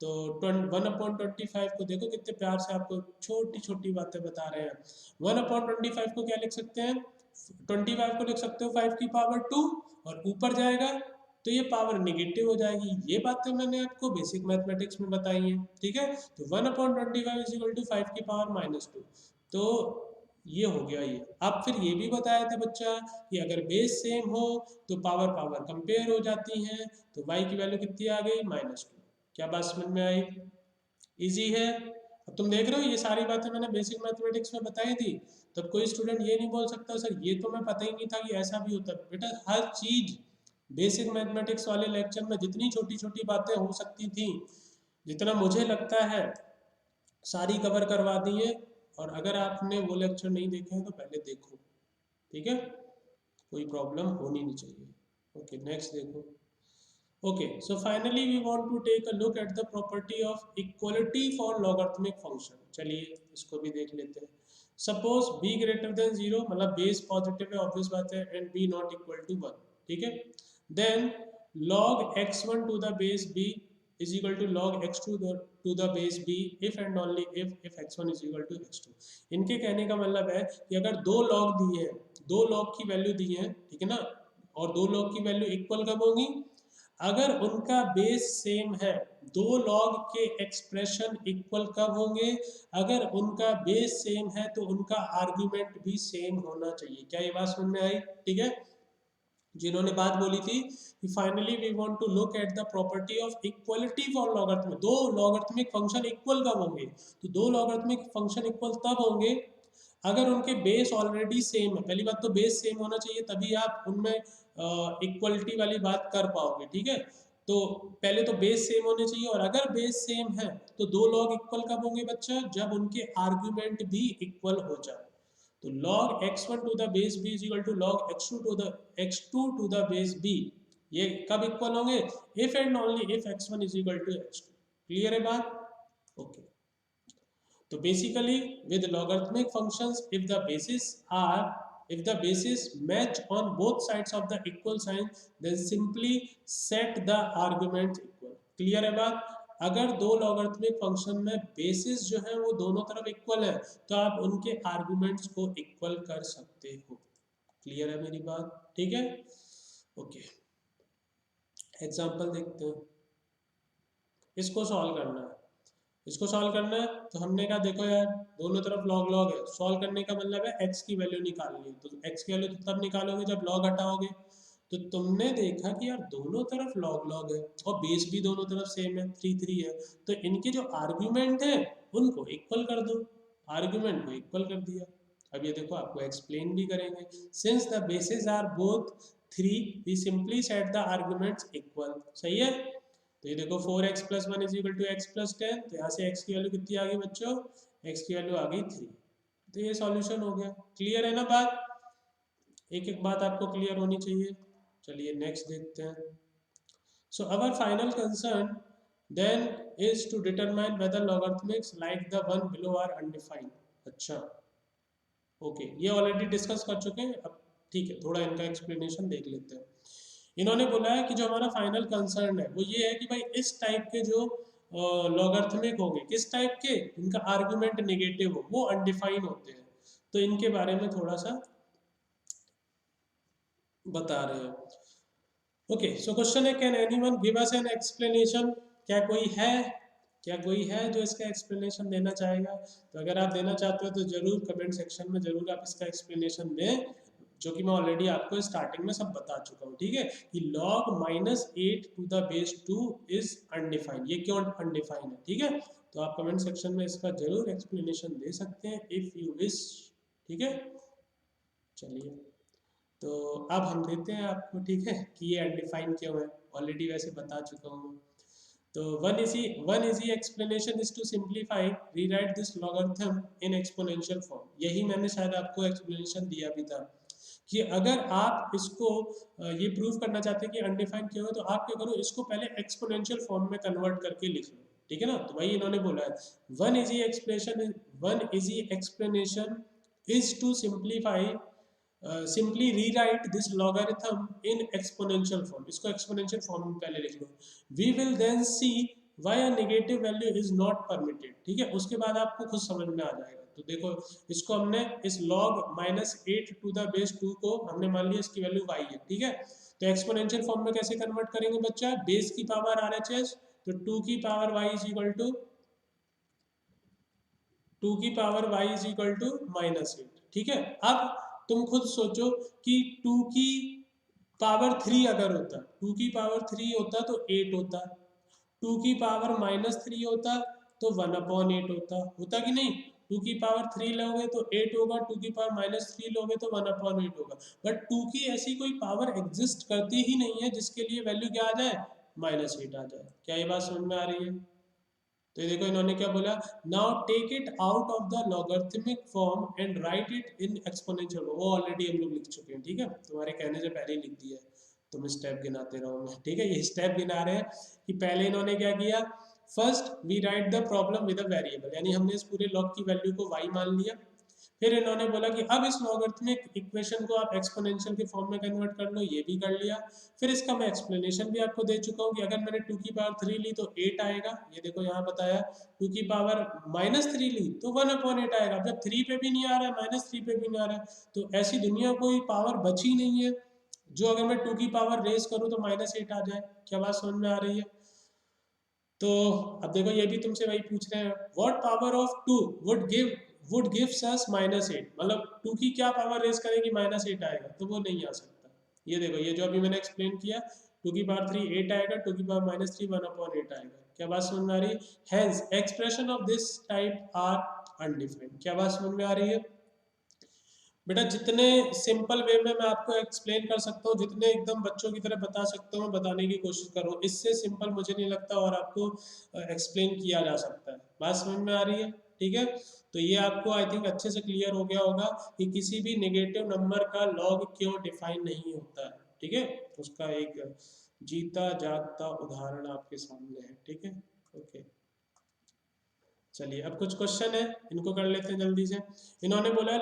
तो 1/25 को देखो कितने प्यार से आपको छोटी छोटी बातें बता रहे हैं। 1/25 को क्या लिख सकते हैं, 25 को लिख सकते हो 5 की पावर 2, और ऊपर जाएगा तो ये पावर निगेटिव हो जाएगी। ये बातें मैंने आपको बेसिक मैथमेटिक्स में बताई हैं, ठीक है। तो 1/25 इज इक्वल टू 5 की पावर -2, तो ये हो गया ये। अब फिर ये भी बताया था बच्चा कि अगर बेस सेम हो तो पावर पावर कंपेयर हो जाती हैं, तो y की वैल्यू कितनी आ गई -2। क्या बात समझ में आई, इजी है। अब तुम देख रहे हो ये सारी बातें मैंने बेसिक मैथमेटिक्स में बताई थी, तब कोई स्टूडेंट ये नहीं बोल सकता सर ये तो मैं पता ही नहीं था कि ऐसा भी होता है। बेटा हर चीज बेसिक मैथमेटिक्स वाले लेक्चर में जितनी छोटी छोटी बातें हो सकती थी, जितना मुझे लगता है सारी कवर करवा दी है। और अगर आपने वो लेक्चर नहीं देखे हैं तो पहले देखो, ठीक है, कोई प्रॉब्लम होनी नहीं चाहिए। ओके नेक्स्ट देखो। Okay, so finally we want to take a look at the property of equality for logarithmic function. चलिए इसको भी देख लेते हैं। Suppose b greater than 0, मतलब बेस पॉजिटिव है, ऑब्वियस बात है, and b not equal to 1, ठीक है। Then log x1 to the base b is equal to log x2 to the base b if and only if x1 is equal to x2। इनके कहने का मतलब है कि अगर दो log दिए हैं, दो log की वैल्यू दी है, ठीक है ना, और दो log की वैल्यू इक्वल कब होगी, अगर उनका बेस सेम है। दो लॉग के एक्सप्रेशन इक्वल कब होंगे, अगर उनका बेस सेम है तो उनका आर्गुमेंट भी सेम होना चाहिए। क्या ये बात समझ में आई, ठीक है। जिन्होंने बात बोली थी कि finally we want to look at the property of equality for logarithmic, दो लॉगरिथमिक फंक्शन इक्वल कब होंगे, तो दो लॉगरिथमिक फंक्शन इक्वल तब होंगे अगर उनके बेस ऑलरेडी सेम है। पहली बात तो बेस सेम होना चाहिए, तभी आप उनमें इक्वलिटी वाली बात कर पाओगे, ठीक है। तो पहले तो बेस सेम होने चाहिए, और अगर बेस सेम है तो दो लॉग इक्वल कब होंगे बच्चा, जब उनके आर्ग्यूमेंट भी इक्वल हो जाए। तो log x1 to the base b is equal to log x2 to the base b, ये कब इक्वल होंगे, if and only if x1 is equal to x2। Clear है बात, ओके। तो basically with logarithmic functions if the bases match on both sides of the equal sign then simply set the arguments equal। Clear है बात, अगर दो logarithmic function में basis जो है वो दोनों तरफ इक्वल है तो आप उनके आर्गुमेंट्स को इक्वल कर सकते हो। क्लियर है मेरी बात, ठीक है, ओके। एग्जांपल देखते हैं, इसको सॉल्व करना है। इसको सॉल्व करना है तो हमने कहा देखो यार दोनों तरफ लॉग लॉग है, सॉल्व करने का मतलब है x की वैल्यू निकालनी है। तो x की वैल्यू तो तब निकालोगे जब लॉग हटाओगे। तो तुमने देखा कि यार दोनों तरफ लॉग लॉग है और बेस भी दोनों तरफ सेम है, 3 3 है, तो इनके जो आर्ग्यूमेंट है उनको इक्वल कर दो, आर्ग्यूमेंट को इक्वल कर दिया। अब ये देखो आपको एक्सप्लेन भी करेंगे। Since the bases are both 3 we simply set the arguments equal, सही है। तो ये देखो 4x + 1 is equal to x + 10, तो यहाँ से x की वैल्यू कितनी आ गई बच्चों, x की वैल्यू आ गई 3। तो ये सॉल्यूशन हो गया। क्लियर है ना बात, एक एक बात आपको क्लियर होनी चाहिए। चलिए नेक्स्ट देखते हैं। So our final concern then is to determine whether logarithmics like the one below are undefined. अच्छा ओके, ये ऑलरेडी डिस्कस कर चुके हैं, अब ठीक है थोड़ा इनका एक्सप्लेनेशन देख लेते हैं। इन्होंने बोला है कि जो हमारा फाइनल कंसर्न है वो ये है कि भाई इस टाइप के जो लॉगरिथमिक होंगे, किस टाइप के, इनका आर्गुमेंट नेगेटिव हो, वो अनडिफाइन होते हैं। तो इनके बारे में थोड़ा सा बता रहे हैं। ओके सो क्वेश्चन है, can anyone give us an explanation, क्या कोई है, क्या कोई है जो इसका एक्सप्लेनेशन देना चाहेगा। तो अगर आप देना चाहते हो तो जरूर कमेंट सेक्शन में जरूर आप इसका एक्सप्लेनेशन दें, जो कि मैं ऑलरेडी आपको स्टार्टिंग में सब बता चुका हूँ, ठीक है, कि log -8 to the base 2 is undefined. ये क्यों अनडिफाइंड है, ठीक है, तो आप कमेंट सेक्शन में इसका जरूर एक्सप्लेनेशन दे सकते हैं इफ यू विश, ठीक है। चलिए, तो अब हम देते हैं आपको, ठीक है, कि ये अनडिफाइंड क्यों है, ऑलरेडी वैसे बता चुका हूँ। तो one easy explanation is to simplify rewrite this logarithm in exponential form. यही मैंने शायद आपको एक्सप्लेनेशन दिया भी था कि अगर आप इसको ये प्रूव करना चाहते हैं कि अनडिफाइंड क्यों है, तो आप क्या करो, इसको पहले एक्सपोनेंशियल फॉर्म में कन्वर्ट करके लिख लो, ठीक है ना। तो वही इन्होंने बोला है, one easy explanation is to simplify simply rewrite this logarithm in exponential form. इसको एक्सपोनेंशियल फॉर्म में पहले लिख लो। We will then see why a negative value is not permitted, ठीक है, उसके बाद आपको खुद समझ में आ जाएगा। तो देखो, इसको हमने इस log -8 टू द बेस 2 को हमने मान लिया इसकी वैल्यू y है, ठीक है। तो एक्सपोनेंशियल फॉर्म में कैसे कन्वर्ट करेंगे बच्चा, बेस की पावर RHS, तो 2 की power y is equal to -8, ठीक है। अब तुम खुद सोचो कि 2 की पावर 3 अगर होता, 2 की पावर 3 होता तो 8 होता, 2 की पावर -3 होता तो 1/8 होता कि नहीं। 2 की पावर 3 लोगे तो 8 होगा, 2 की पावर -3 लोगे तो 1/8 होगा। बट 2 की ऐसी कोई पावर एग्जिस्ट करती ही नहीं है जिसके लिए वैल्यू क्या आ जाए, -8 आ जाए। क्या ये बात समझ में आ रही है। तो ये देखो इन्होंने क्या बोला, now take it out of the logarithmic form and write it in exponential. वो ऑलरेडी हम लोग लिख चुके हैं, ठीक है, तुम्हारे कहने से पहले ही लिख दिया है, तुम स्टेप गिनाते रहोगे, ठीक है। ये स्टेप गिना रहे हैं कि पहले इन्होंने क्या किया, first we write the problem with a variable, यानी हमने इस पूरे लॉग की वैल्यू को y मान लिया। फिर इन्होंने बोला कि अब इस लॉगरिथमिक इक्वेशन को आप एक्सपोनेंशियल के फॉर्म में कन्वर्ट कर लो, ये भी कर लिया। फिर इसका मैं एक्सप्लेनेशन भी आपको दे चुका हूँ कि अगर मैंने 2 की पावर 3 ली तो 8 आएगा, ये देखो यहाँ बताया। 2 की पावर -3 ली तो 1/8 आएगा। जब 3 पे भी नहीं आ रहा है, -3 पे भी नहीं आ रहा है, तो ऐसी दुनिया कोई पावर बची नहीं है जो अगर मैं 2 की पावर रेस करूँ तो -8 आ जाए। क्या बात समझ में आ रही है। तो अब देखो, ये भी तुमसे वही पूछ रहे हैं, what power of 2 would gives us -8, मतलब 2 की क्या पावर रेस करेगी -8 आएगा, तो वो नहीं आ सकता। ये देखो, ये जो अभी मैंने एक्सप्लेन किया, 2 की पावर 3 8 आएगा, 2 की पावर -3 1/8 आएगा। क्या बात समझ में आ रही है। Hence expression of this type are undefined. क्या बात समझ में आ रही है। बेटा जितने सिंपल वे में मैं आपको एक्सप्लेन कर सकता हूँ, जितने एकदम बच्चों की तरह बता सकता हूँ, बताने की कोशिश करूँ, इससे सिंपल मुझे नहीं लगता और आपको एक्सप्लेन किया जा सकता है। बात समझ में आ रही है, ठीक है। तो ये आपको आई थिंक अच्छे से क्लियर हो गया होगा कि किसी भी नेगेटिव नंबर का लॉग क्यों डिफाइन नहीं होता है, ठीक है। उसका एक जीता जागता उदाहरण आपके सामने है, ठीक है। ओके, चलिए अब कुछ क्वेश्चन है, इनको कर लेते हैं जल्दी से। इन्होंने बोला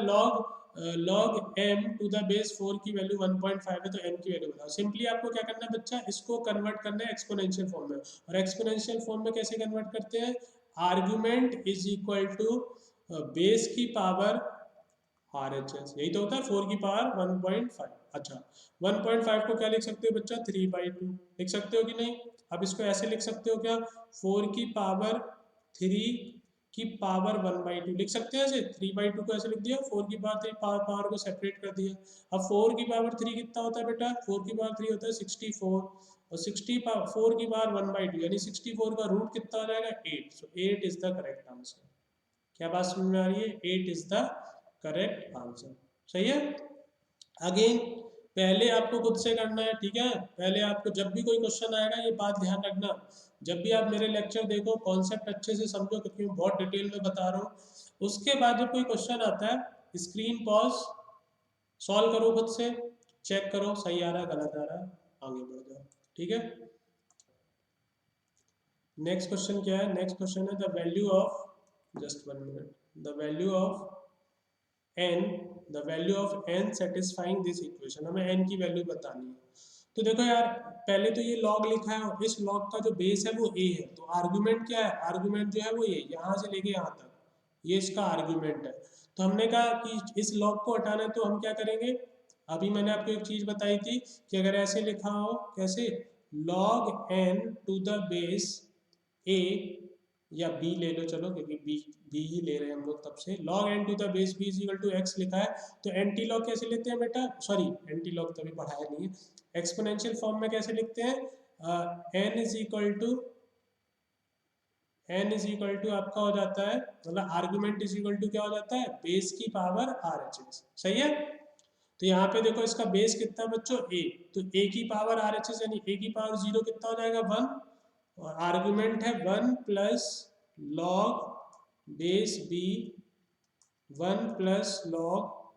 log m to the base 4 की वैल्यू 1.5 है, तो m की वैल्यू बताओ। सिंपली आपको क्या करना है बच्चा, इसको कन्वर्ट करना है एक्सपोनेंशियल फॉर्म में। और एक्सपोनेंशियल फॉर्म में कैसे कन्वर्ट करते हैं, argument is equal to base की पावर RHS, यही तो होता है, 4 की पावर 1.5। अच्छा, 1.5 को क्या लिख सकते हो बच्चा, 3/2 लिख सकते हो कि नहीं। अब इसको ऐसे लिख सकते हो क्या, 4 की पावर 3 की पावर 1/2 लिख सकते हैं ऐसे। 3/2 को ऐसे लिख दिया, 4 की पावर 3 पावर को सेपरेट कर दिया। अब 4 की पावर 3 कितना होता है बेटा, 4 की पावर 3 होता है 64, और 64 की पावर 1/2 यानी 64 का रूट कितना आ जाएगा, 8। सो 8 इज द करेक्ट आंसर। क्या बात समझ में आ रही है, 8 इज द करेक्ट आंसर, सही है। अगेन पहले आपको खुद से करना है, ठीक है। पहले आपको जब भी कोई क्वेश्चन आएगा, ये बात ध्यान रखना, जब भी आप मेरे लेक्चर देखो, कॉन्सेप्ट अच्छे से समझो, क्योंकि मैं बहुत डिटेल में बता रहा हूँ। उसके बाद जब कोई क्वेश्चन आता है, स्क्रीन पॉज, सॉल्व करो खुद से, चेक करो सही आ रहा है गलत आ रहा है, आगे बढ़ जाओ, ठीक है। नेक्स्ट क्वेश्चन क्या है, नेक्स्ट क्वेश्चन है the value of, just 1 minute, the value of n satisfying this equation. हमें n की वैल्यू बतानी है। तो देखो यार, पहले तो ये log लिखा है, और इस log का जो बेस है वो a है, तो आर्गुमेंट क्या है, आर्गुमेंट जो है वो ये यहाँ से लेके यहाँ तक, ये इसका आर्गुमेंट है। तो हमने कहा कि इस log को हटाना है, तो हम क्या करेंगे, अभी मैंने आपको एक चीज बताई थी कि अगर ऐसे लिखा हो, कैसे, log n to the base a या बी ले लो चलो, क्योंकि बी ही ले रहे हैं हम लोग तब से। log n to the base b is equal to x लिखा है, तो एंटी लॉग कैसे लेते हैं बेटा, सॉरी एंटी लॉग तभी पढ़ाया नहीं है, एक्सपोनेंशियल फॉर्म में कैसे लिखते हैं, n इज इक्वल टू आपका हो जाता है, मतलब आर्गुमेंट इज इक्वल टू क्या हो जाता है, बेस की पावर आर एच एस, सही है। तो यहाँ पे देखो इसका बेस कितना है बच्चों, ए, तो ए की पावर आर एच एस यानी ए की पावर 0 कितना हो जाएगा, 1, और आर्गुमेंट है 1 plus log base B, 1 plus log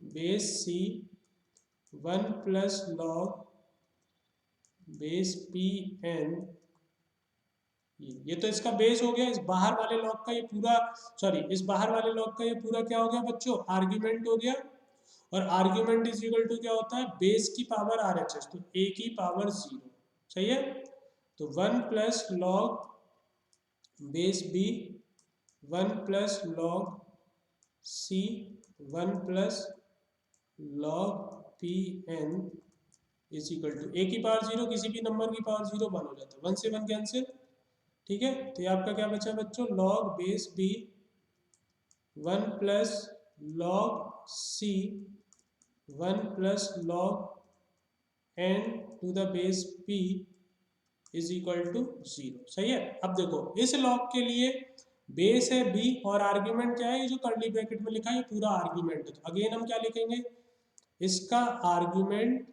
base C, 1 plus log base P N, ये तो इसका बेस हो गया। इस बाहर वाले लॉग का ये पूरा, सॉरी इस बाहर वाले लॉग का ये पूरा क्या हो गया बच्चों, आर्ग्यूमेंट हो गया। और आर्ग्यूमेंट इज इक्वल टू क्या होता है, बेस की पावर आर एच एस, तो ए की पावर 0, सही है। तो 1 plus log base B, 1 plus log C, 1 plus log P N is equal to A की पावर 0, किसी भी नंबर की पावर 0 1 हो जाता है, 1 से 1 कैंसिल, ठीक है। तो ये आपका क्या बचा बच्चों, log base B, 1 plus log C, 1 plus log N to the base P is equal to 0, सही है। अब देखो इस लॉग के लिए बेस है बी और आर्ग्यूमेंट क्या है, ये जो कर्ली ब्रैकेट में लिखा है ये पूरा आर्ग्यूमेंट है। तो अगेन हम क्या लिखेंगे, इसका आर्ग्यूमेंट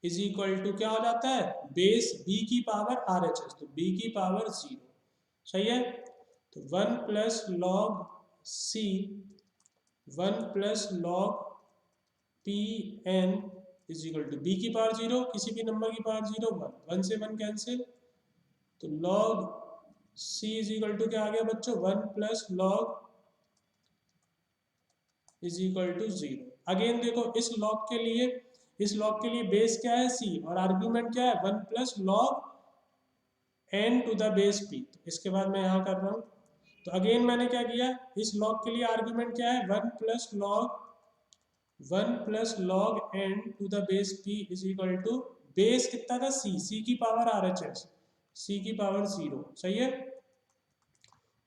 इज इक्वल टू क्या हो जाता है, बेस बी की पावर आर एच एस, तो बी की पावर 0, सही है। तो 1 plus log C, 1 plus log P N is equal to B की पावर 0, किसी भी नंबर की पावर 0, 1, 1 से 1 कैंसिल, तो log C is equal to क्या आ गया बच्चों, 1 plus log is equal to 0। Again देखो इस लॉग के लिए बेस क्या है सी और आर्ग्यूमेंट क्या है 1 plus log N to the base P. तो इसके बाद मैं यहाँ कर रहा हूँ, तो अगेन मैंने क्या किया, इस लॉग के लिए आर्ग्यूमेंट क्या है 1 plus log N to the base P is equal to, base कितना था सी की power R H S, C की पावर 0, सही है।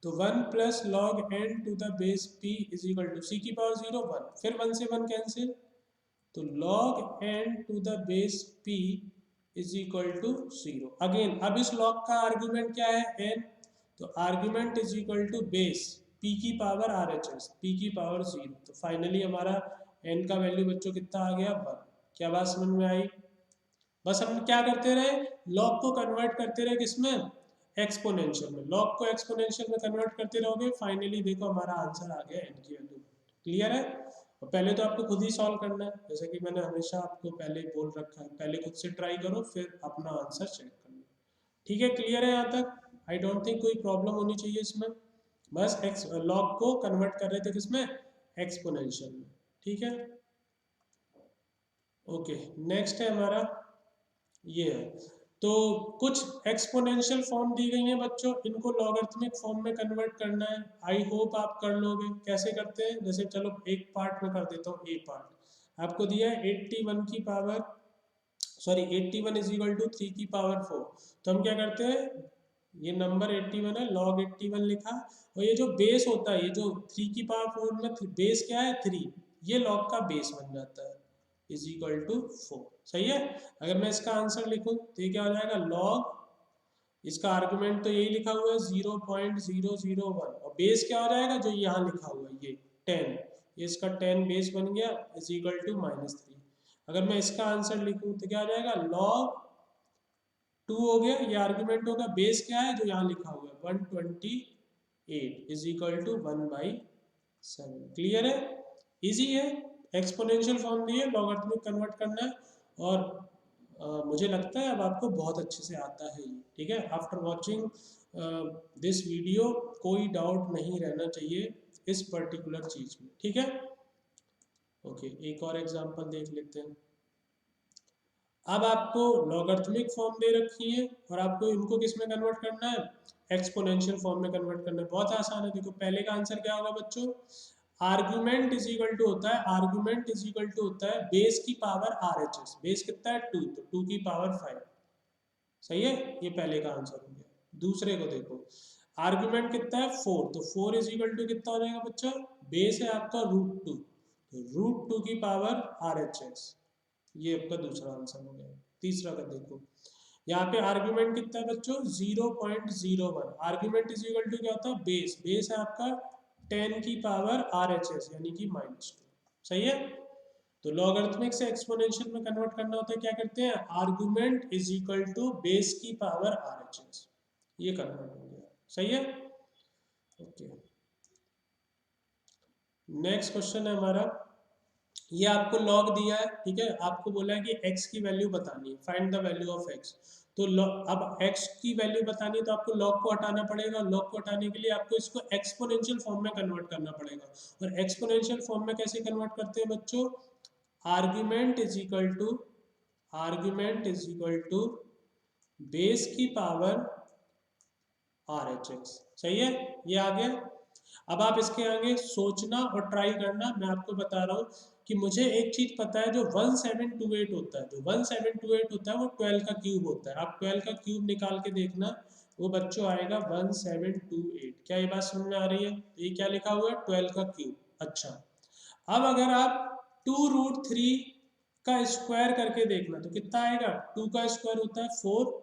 तो 1 plus log N to the base P is equal to C की पावर 0, 1, फिर 1 से 1 कैंसिल, तो log N to the base P is equal to 0। Again अब इस लॉग का आर्ग्यूमेंट क्या है एन, तो argument is equal to base p की power R H s, p की पावर 0। तो फाइनली हमारा एन का वैल्यू बच्चों कितना आ गया 1। क्या बात समझ में आई। बस हम क्या करते रहे, लॉग को कन्वर्ट करते रहे किसमें, एक्सपोनेंशियल में। लॉग को एक्सपोनेंशियल में कन्वर्ट करते रहोगे, फाइनली देखो हमारा आंसर आ गया एन की वैल्यू। क्लियर है। और पहले तो आपको खुद ही सॉल्व करना है, जैसे कि मैंने हमेशा आपको पहले बोल रखा है, पहले खुद से ट्राई करो फिर अपना आंसर चेक करना। ठीक है, क्लियर है यहाँ तक। आई डोंट थिंक कोई प्रॉब्लम होनी चाहिए इसमें। बस लॉग को कन्वर्ट कर रहे थे किसमें, एक्सपोनेंशियल में। ठीक है, ओके। नेक्स्ट है हमारा ये है, तो कुछ एक्सपोनेंशियल फॉर्म दी गई हैं बच्चों, इनको लॉगरिथमिक फॉर्म में कन्वर्ट करना है। आई होप आप कर लोगे। कैसे करते हैं, जैसे चलो एक पार्ट में कर देता हूँ। ए पार्ट आपको दिया है 81 की power, sorry 81 is equal to 3 की पावर 4। तो हम क्या करते हैं, ये नंबर 81 है, लॉग 81 लिखा, और ये जो बेस होता है, ये जो 3 की पावर 4 में बेस क्या है 3, ये लॉग का बेस बन जाता है, इज इक्वल टू 4, सही है। अगर मैं इसका आंसर लिखूं तो ये क्या हो जाएगा, लॉग, इसका आर्गुमेंट तो यही लिखा हुआ है 0.001, और बेस क्या हो जाएगा जो यहाँ लिखा हुआ है ये 10, ये इसका 10 बेस बन गया, इज इक्वल टू -3। अगर मैं इसका आंसर लिखूं तो क्या आ जाएगा, लॉग 2 हो गया, ये आर्गुमेंट होगा, बेस क्या है जो यहाँ लिखा हुआ है 128 इज इक्वल टू 1/7। क्लियर है, इजी है। एक्सपोनेंशियल फॉर्म दी है, लॉगरिथमिक कन्वर्ट करना है, और मुझे लगता है अब आपको बहुत अच्छे से आता है ये। ठीक है, आफ्टर वॉचिंग दिस वीडियो कोई डाउट नहीं रहना चाहिए इस पर्टिकुलर चीज में। ठीक है, ओके। एक और एग्जांपल देख लेते हैं। अब आपको लॉगरिथमिक फॉर्म दे रखी है और आपको इनको किस में कन्वर्ट करना है, एक्सपोनेंशियल फॉर्म में कन्वर्ट करना है। बहुत आसान है। देखो पहले का आंसर क्या होगा बच्चों, आर्गुमेंट इज इक्वल टू होता है, आर्गुमेंट इज इक्वल टू होता है बेस की power R H S, base कितना है 2, तो 2 की पावर 5, सही है, ये पहले का आंसर हो गया। दूसरे को देखो, आर्गुमेंट कितना है 4, तो 4 इज इक्वल टू कितना हो जाएगा बच्चा, बेस है आपका √2, तो √2 की पावर RHS, ये आपका दूसरा आंसर हो गया। तीसरा का देखो, यहाँ पे आर्ग्यूमेंट कितना है बच्चों 0.01, आर्ग्यूमेंट इज इक्वल टू क्या होता है बेस, बेस है आपका 10 की पावर RHS यानी कि -2, सही है। तो लॉगरिथमिक से एक्सपोनेंशियल में कन्वर्ट करना होता है, क्या करते हैं, argument is equal to base की पावर RHS, ये कन्वर्ट हो गया, सही है। ओके, नेक्स्ट क्वेश्चन है हमारा, ये आपको लॉग दिया है, ठीक है, आपको बोला है कि x की वैल्यू बतानी है, find the value of x। तो अब x की वैल्यू बतानी है तो आपको लॉग को हटाना पड़ेगा, लॉग को हटाने के लिए आपको इसको एक्सपोनेंशियल फॉर्म में कन्वर्ट करना पड़ेगा। और एक्सपोनेंशियल फॉर्म में कैसे कन्वर्ट करते हैं बच्चों, argument is equal to, argument is equal to base की पावर RHS, सही है, ये आ गया। अब आप इसके आगे सोचना और ट्राई करना, मैं आपको बता रहा हूँ कि मुझे एक चीज पता है, जो 1728 होता है, जो 1728 होता है वो 12 का क्यूब होता है। आप 12 का क्यूब निकाल के देखना, वो बच्चों आएगा 1728। क्या ये बात समझ में आ रही है, ये क्या लिखा हुआ है 12 का क्यूब। अच्छा, अब अगर आप 2√3 का स्क्वायर करके देखना तो कितना आएगा, 2 का स्क्वायर होता है 4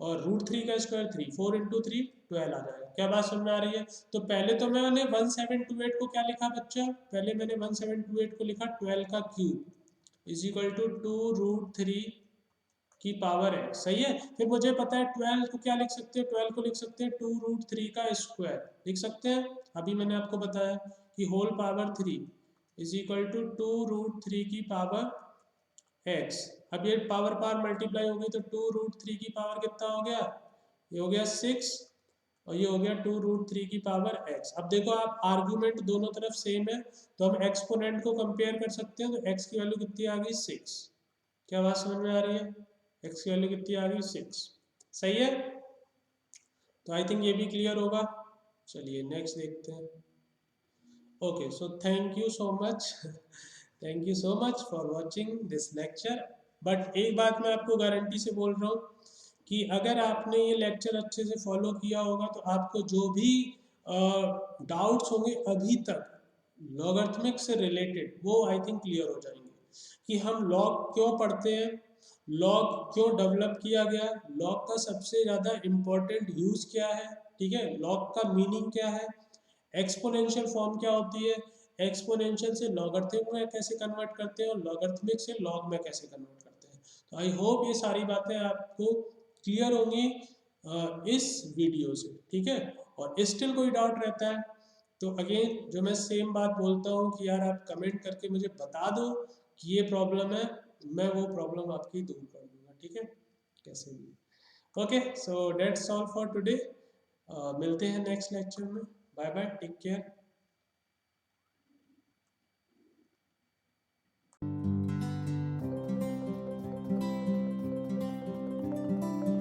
और √3 का स्क्वायर 3, 4 इंटू 3 12 आ जाएगा। क्या बात समझ में आ रही है। तो पहले तो मैंने 1728 को क्या लिखा बच्चा, पहले मैंने 1728 को लिखा 12 का क्यूब इज इक्वल टू 2√3 की पावर है, सही है। फिर मुझे पता है 12 को क्या लिख सकते हैं, 12 को लिख सकते हैं 2√3 का स्क्वायर लिख सकते हैं। अभी मैंने आपको बताया कि whole power 3 is equal to 2√3 की पावर x। अब ये पावर पावर मल्टीप्लाई हो गई तो 2√3 की पावर कितना हो गया, ये हो गया 6 और ये हो गया 2√3 की पावर x। अब देखो आप आर्ग्यूमेंट दोनों तरफ सेम है तो हम एक्सपोनेंट को कंपेयर कर सकते हैं, तो x की वैल्यू कितनी आ गई 6। क्या बात समझ में आ रही है, x की वैल्यू कितनी आ गई 6, सही है। तो आई थिंक ये भी क्लियर होगा। चलिए नेक्स्ट देखते हैं। Okay, so thank you so much thank you so much for watching this lecture. But एक बात मैं आपको गारंटी से बोल रहा हूँ कि अगर आपने ये लेक्चर अच्छे से फॉलो किया होगा तो आपको जो भी डाउट्स होंगे अभी तक लॉगरिथमिक से रिलेटेड, वो आई थिंक क्लियर हो जाएंगे कि हम लॉग क्यों पढ़ते हैं, लॉग क्यों डेवलप किया गया, लॉग का सबसे ज़्यादा इम्पोर्टेंट यूज़ क्या है, ठीक है, लॉग का मीनिंग क्या है, एक्सपोनेंशियल फॉर्म क्या होती है, एक्सपोनेंशियल से लॉगरिथमिक में कैसे कन्वर्ट करते हैं और लॉगरिथमिक से लॉग में कैसे कन्वर्ट करते हैं। तो आई होप ये सारी बातें आपको क्लियर होंगी इस वीडियो से, ठीक है। और स्टिल कोई डाउट रहता है तो अगेन जो मैं सेम बात बोलता हूँ कि यार आप कमेंट करके मुझे बता दो कि ये प्रॉब्लम है, मैं वो प्रॉब्लम आपकी दूर कर दूंगा, ठीक है, कैसे भी। Okay, so that's all for today, मिलते हैं नेक्स्ट लेक्चर में। Bye bye, take care.